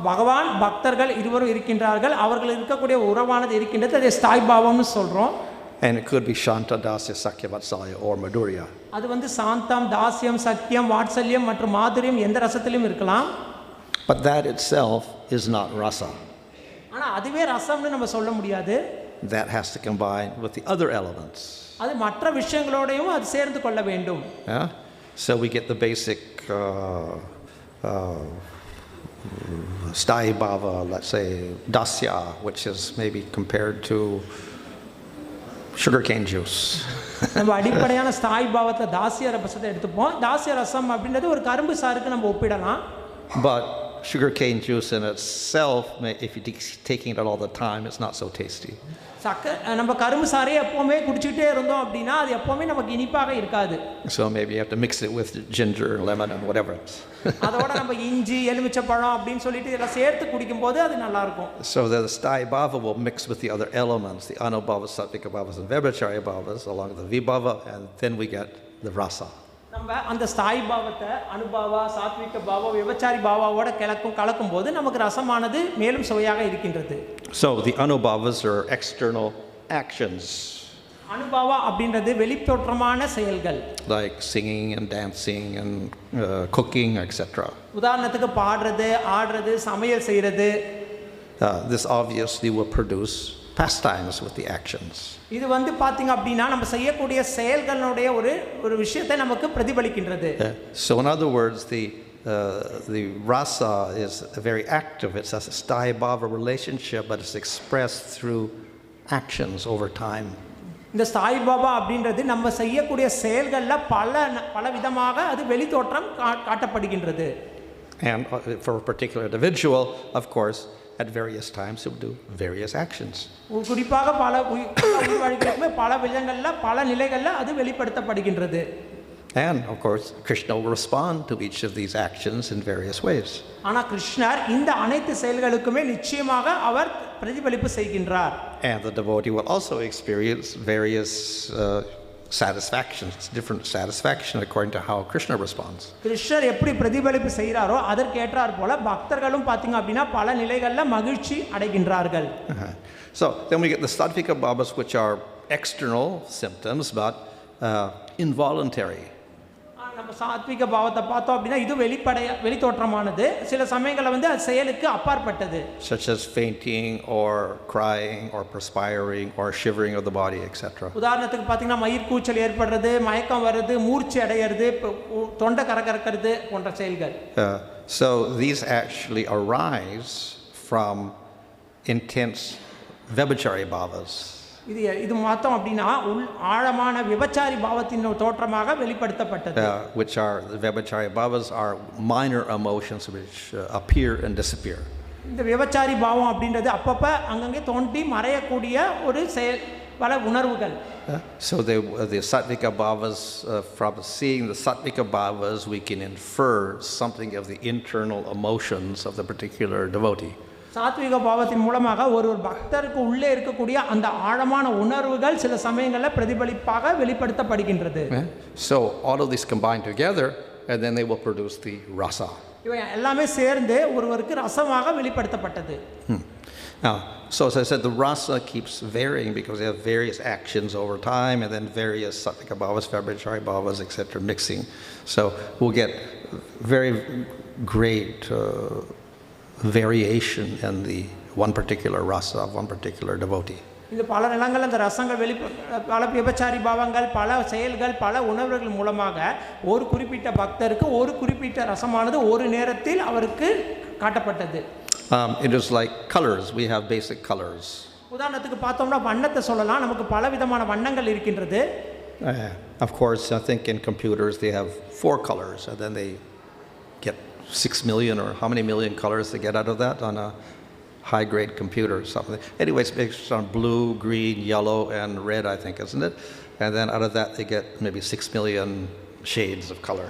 பகவான் பக்தர்கள் இருவரும் இருக்கின்றார்கள், அவர்கள் இருக்கக்கூடிய உறவானது இருக்கின்றது, அதை ஸ்தாய் பாவம்னு சொல்றோம். And it could be Shanta, Dasya, Sakya, Vatsalya or Madhurya. அது வந்து சாந்தம், தாஸ்யம், சக்கியம், வாத்சல்யம் மற்றும் மாதுரியம் எந்த ரசத்திலும் இருக்கலாம். But that itself is not rasa. ஆனா அதுவே ரசம்னு நம்ம சொல்ல முடியாது. That has to combine with the other elements. அது மற்ற விஷயங்களோடையும் அது சேர்ந்து கொள்ள வேண்டும். Yeah? So we get the basic sthai bhava, let's say dasya, which is maybe compared to sugarcane juice. நம்ம அடிப்படையான ஸ்தாய் பாவத்தை தாசிய ரசத்தை எடுத்துப்போம். தாசிய ரசம் அப்படின்றது ஒரு கரும்பு சாருக்கு நம்ம ஒப்பிடலாம். But sugarcane juice in itself, if you're taking it all the time, it's not so tasty. நம்ம கரும்பு சாறை எப்பவுமே குடிச்சிட்டே இருந்தோம் அப்படின்னா அது எப்பவுமே நமக்கு இனிப்பாக இருக்காது. So maybe you have to mix it with ginger and lemon and whatever else. அதோட நம்ம இஞ்சி, எலுமிச்சை பழம் அப்படினு சொல்லிட்டு இதெல்லாம் சேர்த்து குடிக்கும்போது அது நல்லா இருக்கும். So the sthai bhava will mix with the other elements, the anubhava, sattvika bhavas and vyabhacharya bhavas along with the vibhava, and then we get the rasa. நம்ம அந்த ஸ்தாய் பாவத்தை அனுபவா, சாத்விக பாவம், விபச்சாரி பாவாவோட கலக்கும்போது நமக்கு ரசமானது மேலும் சுவையாக இருக்கின்றது. So the anubhavas are external actions. அனுபவா அப்படின்றது வெளித்தோற்றமான செயல்கள். Like singing and dancing and cooking, etc. உதாரணத்துக்கு பாடுறது, ஆடுறது, சமையல் செய்யறது. This obviously will produce pastimes with the actions. இது வந்து பாத்தீங்க அப்படினா நம்ம செய்யக்கூடிய செயல்களுடைய ஒரு விஷயத்தை நமக்கு பிரதிபலிக்கின்றது. So in other words, the rasa is very active. It's a sthai bhava relationship, but it's expressed through actions over time. இந்த ஸ்தாய் பாவா அப்படின்றது நம்ம செய்யக்கூடிய செயல்கள்ல பல விதமாக அது வெளித்தோற்றம் காட்டப்படுகின்றது. And for a particular individual, of course, at various times he will do various actions. குறிப்பாக பல உயிர்வாழ்க்கையிலுமே பல விதங்கள்ல பல நிலைகள்ல அது வெளிப்படுத்தப்படுகின்றது. And of course Krishna will respond to each of these actions in various ways. ஆனா கிருஷ்ணர் இந்த அனைத்து செயல்களுக்குமே நிச்சயமாக அவர் பிரதிபலிப்பு செய்கின்றார். And the devotee will also experience various satisfactions, different satisfaction according to how Krishna responds. கிருஷ்ணர் எப்படி பிரதிபலிப்பு செய்கிறாரோ அதற்கேற்றார் போல பக்தர்களும் பாத்தீங்க அப்படினா பல நிலைகள்ல மகிழ்ச்சி அடைகின்றார்கள். So then we get the sattvika bhavas, which are external symptoms but involuntary. நம்ம சாத்விக பாவத்தை பார்த்தோம் அப்படினா இது வெளித்தோற்றமானது, சில சமயங்கள்ல வந்து அது செயலுக்கு அப்பாற்பட்டது. Such as fainting or crying or perspiring or shivering of the body, etc. உதாரணத்துக்கு பாத்தீங்கன்னா மயிர் கூச்சல் ஏற்படுறது, மயக்கம் வருது, மூர்ச்சை அடையிறது, தொண்டை கரகரக்கிறது போன்ற செயல்கள். So these actually arise from intense vyabhacharya bhavas. இது மாத்தம் அப்படினா ஆழமான விபச்சாரி பாவத்தின் தோற்றமாக வெளிப்படுத்தப்பட்டது. Which are the vyabhacharya bhavas are minor emotions which appear and disappear. இந்த விபச்சாரி பாவம் அப்படின்றது அப்பப்ப அங்கங்கே தோன்றி மறையக்கூடிய ஒரு பல உணர்வுகள். So the sattvika bhavas, from seeing the sattvika bhavas we can infer something of the internal emotions of the particular devotee. சாத்விக பாவத்தின் மூலமாக ஒரு பக்தருக்கு உள்ளே இருக்கக்கூடிய அந்த ஆழமான உணர்வுகள் சில சமயங்களில் பிரதிபலிப்பாக வெளிப்படுத்தப்படுகின்றது. So all of these combine together and then they will produce the rasa. இவை எல்லாமே சேர்ந்து ஒருவருக்கு ரசமாக வெளிப்படுத்தப்பட்டது. Now, so as I said, the rasa keeps varying because they have various actions over time and then various sattvika bhavas, vyabhacharya bhavas, etc. mixing. So we'll get very great variation in the one particular rasa of one particular devotee. இந்த பல நிலங்கள் அந்த ரசங்கள் பல விபச்சாரி பாவங்கள், பல செயல்கள், பல உணர்வுகள் மூலமாக ஒரு குறிப்பிட்ட பக்தருக்கு ஒரு குறிப்பிட்ட ரசமானது ஒரு நேரத்தில் அவருக்கு காட்டப்பட்டது. It is like colors. We have basic colors. உதாரணத்துக்கு பார்த்தோம்னா வண்ணத்தை சொல்லலாம். நமக்கு பல விதமான வண்ணங்கள் இருக்கின்றது. Of course, I think in computers they have 4 colors and then they get 6 million or how many million colors they get out of that on a high-grade computer or something. Anyways, it's on blue, green, yellow, and red, I think, isn't it? And then out of that they get maybe 6 million shades of color.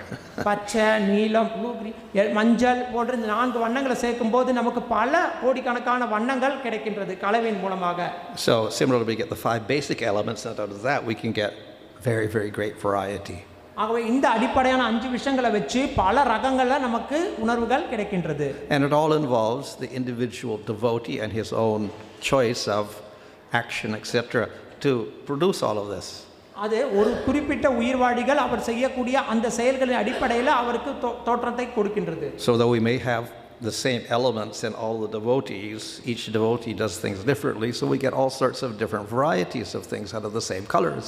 பச்சை, நீலம், blue, green, மஞ்சள் போன்ற இந்த 4 வண்ணங்களை சேர்க்கும் போது நமக்கு பல கோடிக்கணக்கான வண்ணங்கள் கிடைக்கின்றது கலவையின் மூலமாக. So similarly, we get the 5 basic elements, and out of that we can get very, very great variety. ஆகவே இந்த அடிப்படையான 5 விஷயங்களை வச்சு பல ரகங்கள்ல நமக்கு உணர்வுகள் கிடைக்கின்றது. And it all involves the individual devotee and his own choice of action, etc., to produce all of this. அது ஒரு குறிப்பிட்ட உயிர்வாழிகள் அவர் செய்யக்கூடிய அந்த செயல்களின் அடிப்படையில் அவருக்கு தோற்றத்தை கொடுக்கின்றது. So though we may have the same elements in all the devotees, each devotee does things differently, so we get all sorts of different varieties of things out of the same colors.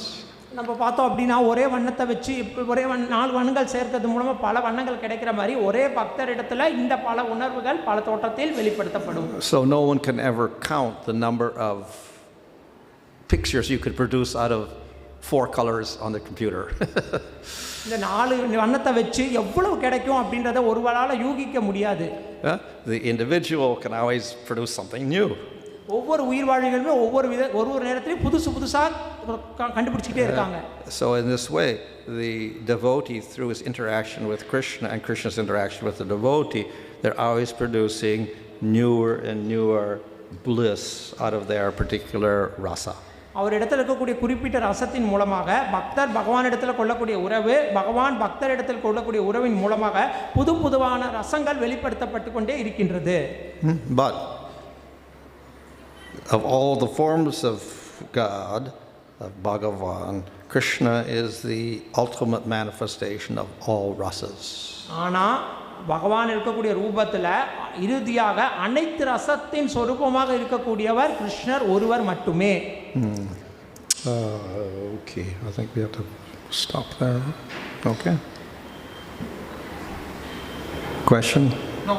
நம்ம பார்த்தோம் அப்படின்னா ஒரே வண்ணத்தை வச்சு ஒரே 4 வண்ணங்கள் சேர்க்கிறது மூலமா பல வண்ணங்கள் கிடைக்கிற மாதிரி ஒரே பக்தரிடத்துல இந்த பல உணர்வுகள் பல தோற்றத்தில் வெளிப்படுத்தப்படும். So no one can ever count the number of pictures you could produce out of 4 colors on the computer. இந்த 4 வண்ணத்தை வச்சு எவ்வளவு கிடைக்கும் அப்படின்றத ஒருவரால யூகிக்க முடியாது. The individual can always produce something new. ஒவ்வொரு உயிர்வாழிகளுமே ஒவ்வொரு நேரத்திலும் புதுசா கண்டுபிடிச்சிட்டே இருக்காங்க. So in this way, the devotee, through his interaction with Krishna and Krishna's interaction with the devotee, they're always producing newer and newer bliss out of their particular rasa. அவர் இடத்துல இருக்கக்கூடிய குறிப்பிட்ட ரசத்தின் மூலமாக பக்தர் பகவான் இடத்துல கொள்ளக்கூடிய உறவு, பகவான் பக்தர் இடத்தில் கொள்ளக்கூடிய உறவின் மூலமாக புதுவான ரசங்கள் வெளிப்படுத்தப்பட்டு கொண்டே இருக்கின்றது. But of all the forms of God, of Bhagavan, Krishna is the ultimate manifestation of all rasas. ஆனா பகவான் இருக்கக்கூடிய ரூபத்துல இறுதியாக அனைத்து ரசத்தின் சொரூபமாக இருக்கக்கூடியவர் கிருஷ்ணர் ஒருவர் மட்டுமே. Okay, I think we have to stop there. Okay. Question? No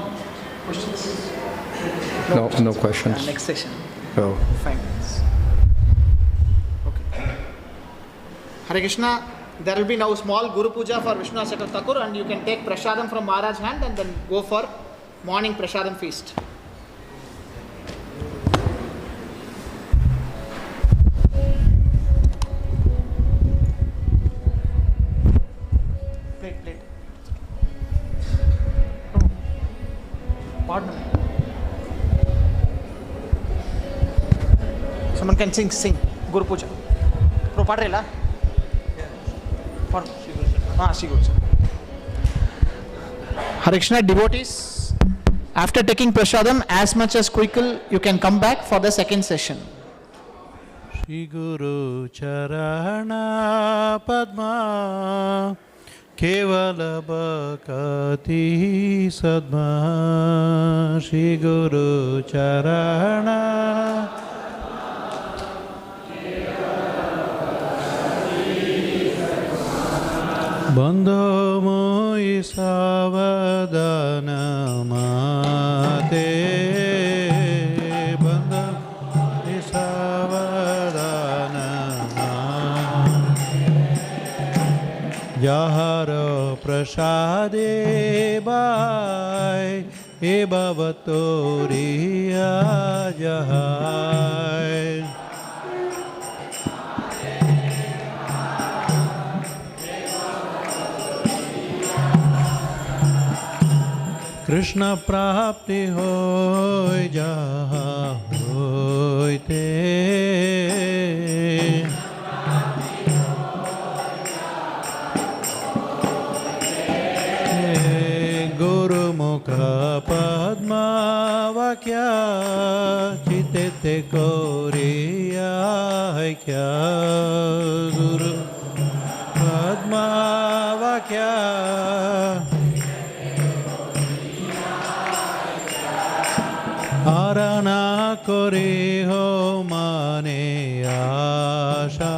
questions. No questions. Next session. Oh. 5 minutes. Okay. Hare Krishna. There will be now small Guru Puja for Vishnu Sakar Thakur, and you can take prasadam from Maharaj's hand and then go for morning prasadam feast. Plate. Pardon. Someone can sing Guru Puja. Pro padrela. Hare Krishna devotees, after taking prasadam as much as quickly you can come back for the second session. Shri Guru Charana Padma Kevala Bhakti Sadma Shri Guru Charana Bandho moi savadana mate Bandho moi savadana Jahara prasade bai E bhavatoriya jahai Krishna prapti hoy jaha hoyte Guru mukha padma vakya chitete koriya hai kya Guru padma vakya Arana kore ho mane asha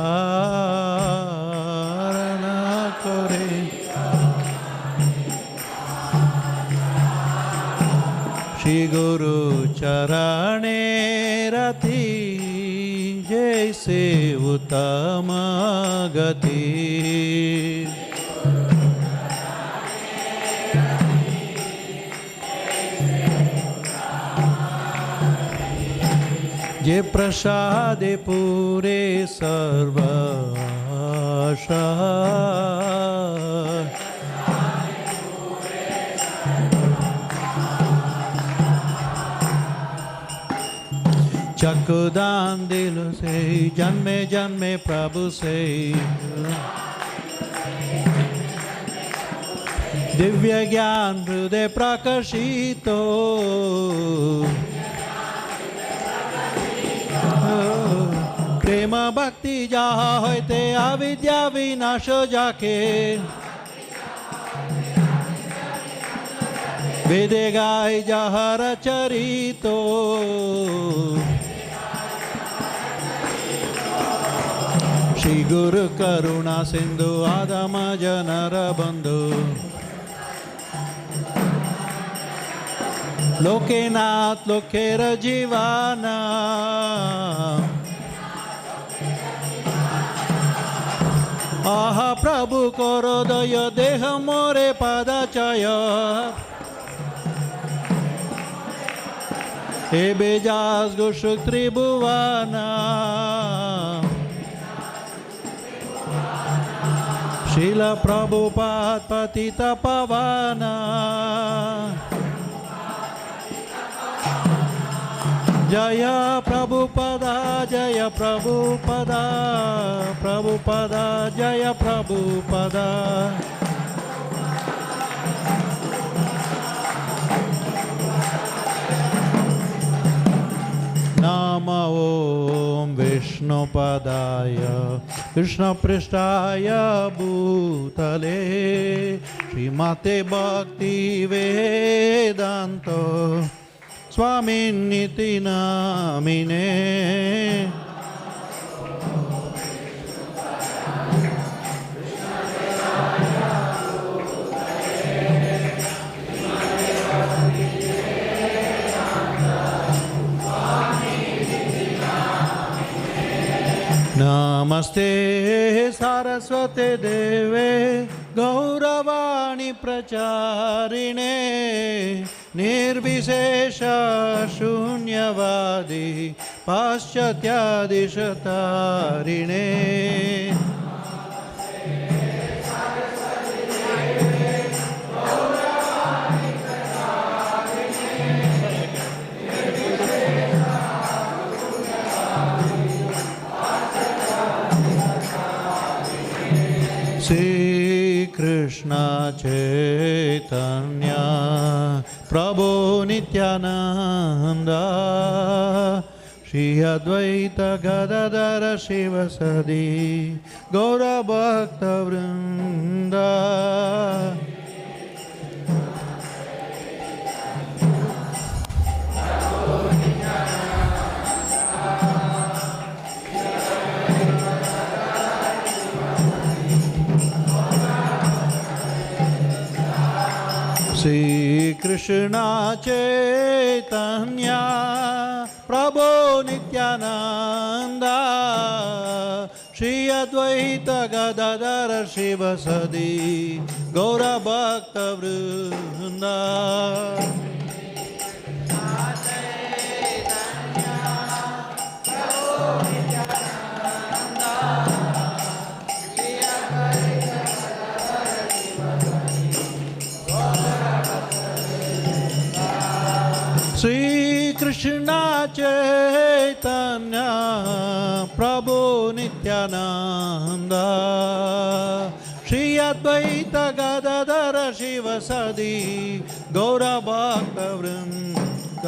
Arana kore Shri Guru charane rati jaise uttama gati Je prasade pure sarva asha चक्षुदान दिल से जन्मे जन्मे प्रभु से दिव्य ज्ञान हृदय प्रकाशित प्रेम भक्ति जहा होते अविद्या विनाश जाके वेदे गाय जहर चरितो श्री गुरु करुणा सिंधु आदम जनर बंधु लोकेनाथ लोकेर जीवाना आहा प्रभु करो दय देह मोरे पदचय हे बेजास गुशुक त्रिभुवना शील प्रभुपाद पतित पवना जय प्रभुपदा जय प्रभुपदा प्रभुपदा जय प्रभुपदा नमो ओम विष्णुपदाय कृष्णपृष्ठाय भूतले श्रीमते भक्ति वेदांत स्वामिन्निति नामिने नमस्ते सारस्वते देवे गौरवाणी प्रचारिणे निर्विशेष शून्यवादी पाश्चात्यादिशतारिणे श्री कृष्ण चैतन्य प्रभु नित्यानंद श्री अद्वैत गदाधर शिवसदि गौर भक्त वृंद श्री कृष्ण चैतन्य प्रभु नित्यानंद श्री अद्वैत गदाधर शिवसदि गौर भक्त वृंद श्री कृष्ण चैतन्य प्रभु नित्यानंद श्री अद्वैत गदाधर शिवसदि गौर भक्त वृंद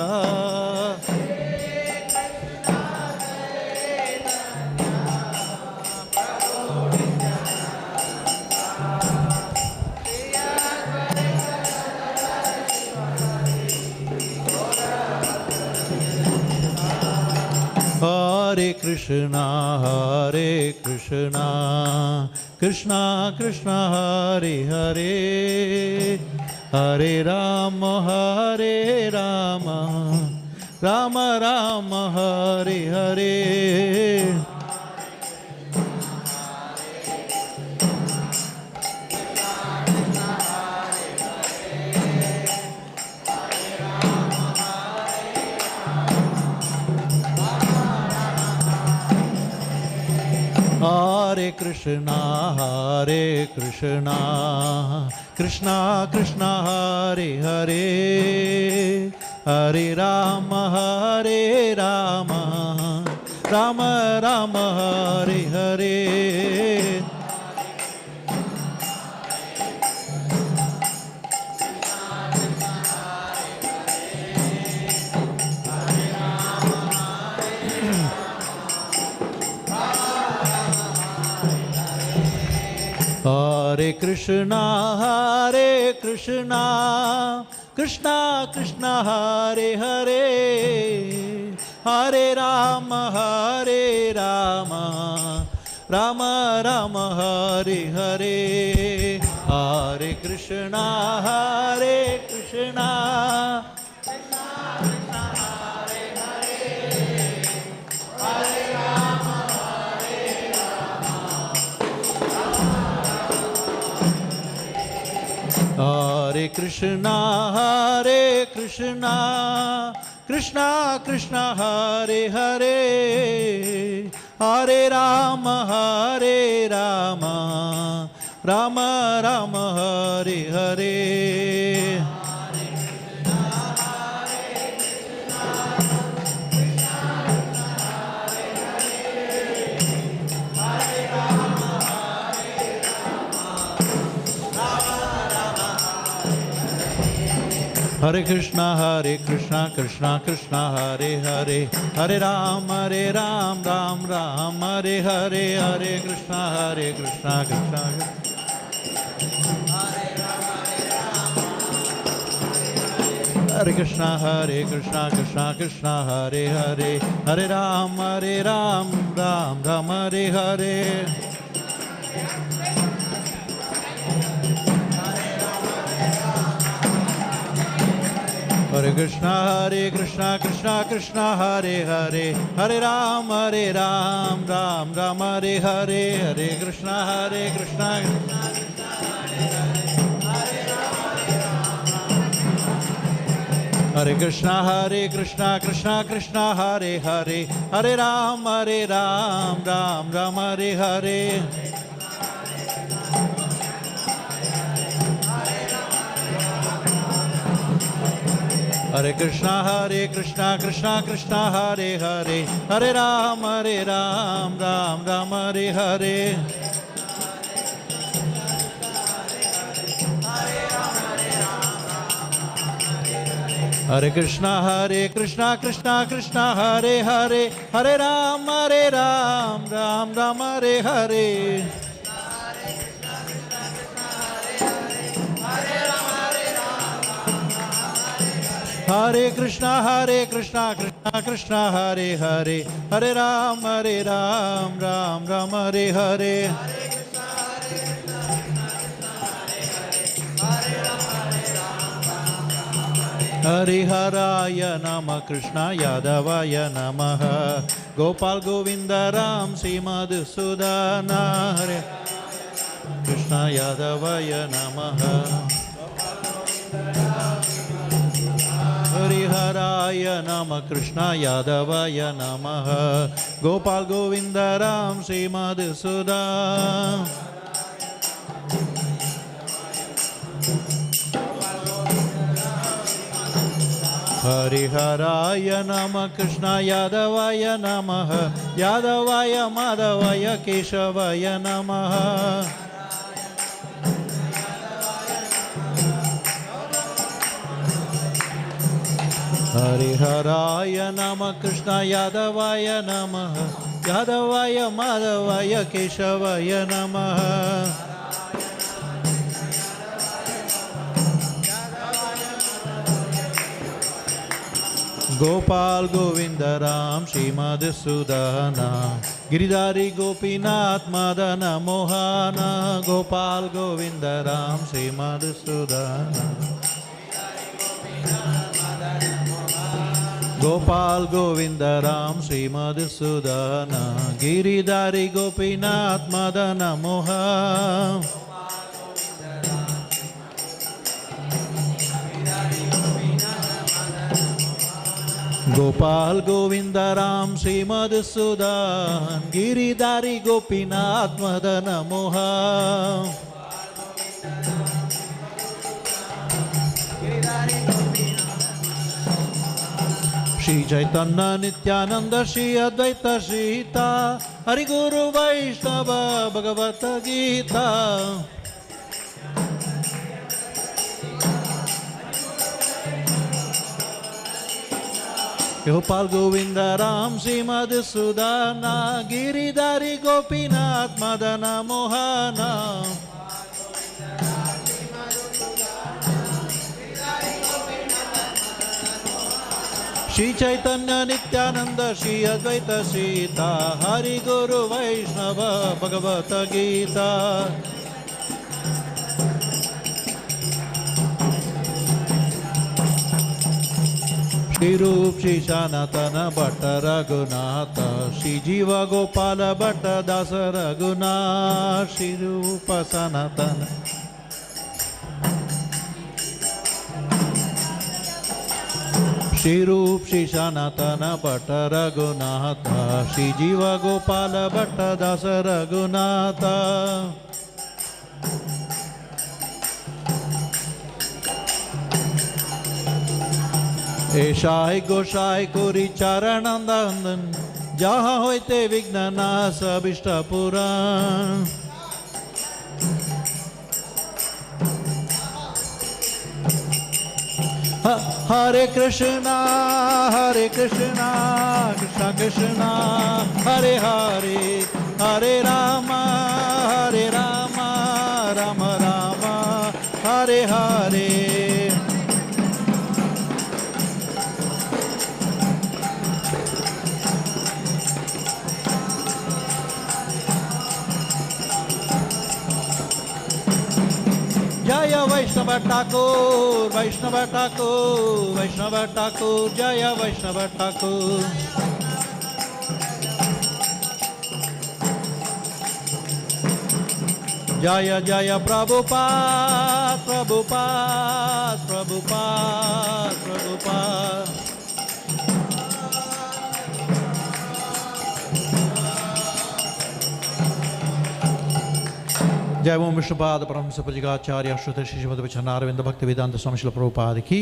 हरे Krishna Krishna Krishna Hare Hare Hare Ram Ram Ram Hare Hare Hare Krishna Krishna Krishna Hare Hare Hare Rama, Rama Rama, Hare Hare. Hare Krishna, Krishna Krishna, Hare Hare, Hare Rama, Rama Rama, Hare Hare. Hare Krishna, Krishna Hare Krishna, Krishna Krishna, Hare Hare, Hare Rama, Rama Rama, Hare Hare. Hare Krishna, Krishna Krishna, Hare Hare, Hare Ram, Ram Ram, Hare Hare. Hare Krishna, Krishna Krishna. Hare Krishna, Krishna Krishna, Hare Hare, Hare Ram, Ram Ram, Hare Hare. Hare Krishna, Krishna Krishna, Hare Hare, Hare Ram, Ram Ram, Hare Hare. Hare Krishna, Krishna. Hare Krishna, Krishna Hare Hare, Hare Ram, Ram Hare Hare. Hare Krishna, Krishna Hare Hare, Hare Ram, Ram Hare Hare. Hare Krishna, Krishna Hare Hare, Hare Ram, Ram Hare Hare. Hare Krishna, Krishna Hare Hare, Hare Ram, Ram Hare Hare. Hare Haraya Nama Krishna Yadavaya Namaha, Gopal Govinda Ram Madhusudana. Hare Krishna Yadavaya Namaha. Hare Haraya Nama Krishna Yadavaya Namaha, Gopal Govinda Ram Madhusudana. Hare Haraya Nama Krishna Yadavaya Namaha, Yadavaya Madhavaya Keshavaya Namaha. Hare Haraya Nama Krishna Yadavaya Namaha, Yadavaya Madhavaya Keshavaya Namaha. Gopal Govinda Ram Madhusudana, Giridhari Gopinath Madana Mohana. Gopal Govinda Ram Madhusudana, Gopal Govinda Ram Madhusudana, Giridhari Gopinath Madana Moha. Gopal Govinda Ram Madhusudan, Giridhari Gopinath Madana Moha. Shri Chaitanya Nityananda Shri Advaita Sita Hari Guru Vaishnava Bhagavata Gita Gopal Govinda Ram Srimad Sudana Giridhari Gopinath Madana Mohana Shri Chaitanya Nityananda Shri Advaita Sita Hari Guru Vaishnava Bhagavata Gita Shri Rup Shri Sanatana Bhatta Raghunatha Shri Jiva Gopala Bhatta Dasa Raghunatha Shri Rupa Sanatana Shri Rup Shri Sanatana Bhatta Raghunatha Shri Jiva Gopala Bhatta Dasa Raghunatha Eshai Goshai Kuri Charanandandan Jaha Hoite Vignana Sabishta Puran Hare Krishna, Krishna Krishna, Hare Hare, Hare Rama, Rama Rama, Hare Hare. Jaya Vaishnava Thakur, Vaishnava Thakur, Vaishnava Thakur, Jaya Vaishnava Thakur. Jaya Jaya Prabhupada, Prabhupada, Prabhupada, Prabhupada. जय ओम विष्णुपाद परमहंस परिव्राजकाचार्य श्रुत श्रीमद वचनारविंद भक्ति वेदांत स्वामी श्रील प्रभुपाद की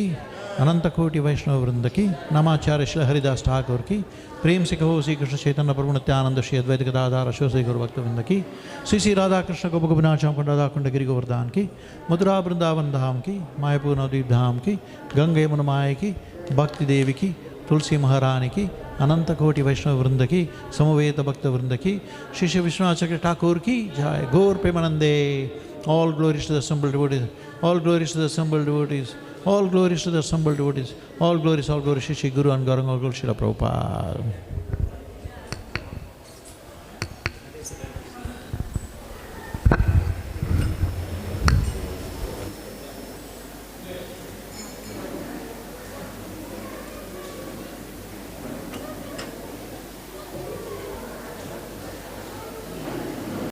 अनंत कोटि वैष्णव वृंद की नमाचार्य श्री हरिदास ठाकुर की प्रेम से कहो श्री कृष्ण चैतन्य प्रभु नित्यानंद श्री अद्वैत गदाधर अश्वसी गुरु भक्त वृंद की श्री श्री राधा कृष्ण गोप गोपीनाथ राधा कुंड गिरि गोवर्धन की मथुरा वृंदावन धाम की मायापुर नवद्वीप धाम की गंगे मुनमाय की भक्ति देवी की तुलसी महारानी की अनंत कोटि वैष्णव वृंद की समवेत भक्त वृंद की शिष्य विश्वनाथ चक्र ठाकुर की जय गौर प्रेमानंदे all glories to the assembled devotees all glories to the assembled devotees all glories to the assembled devotees all glories Shri Guru and Gauranga Guru Srila Prabhupada.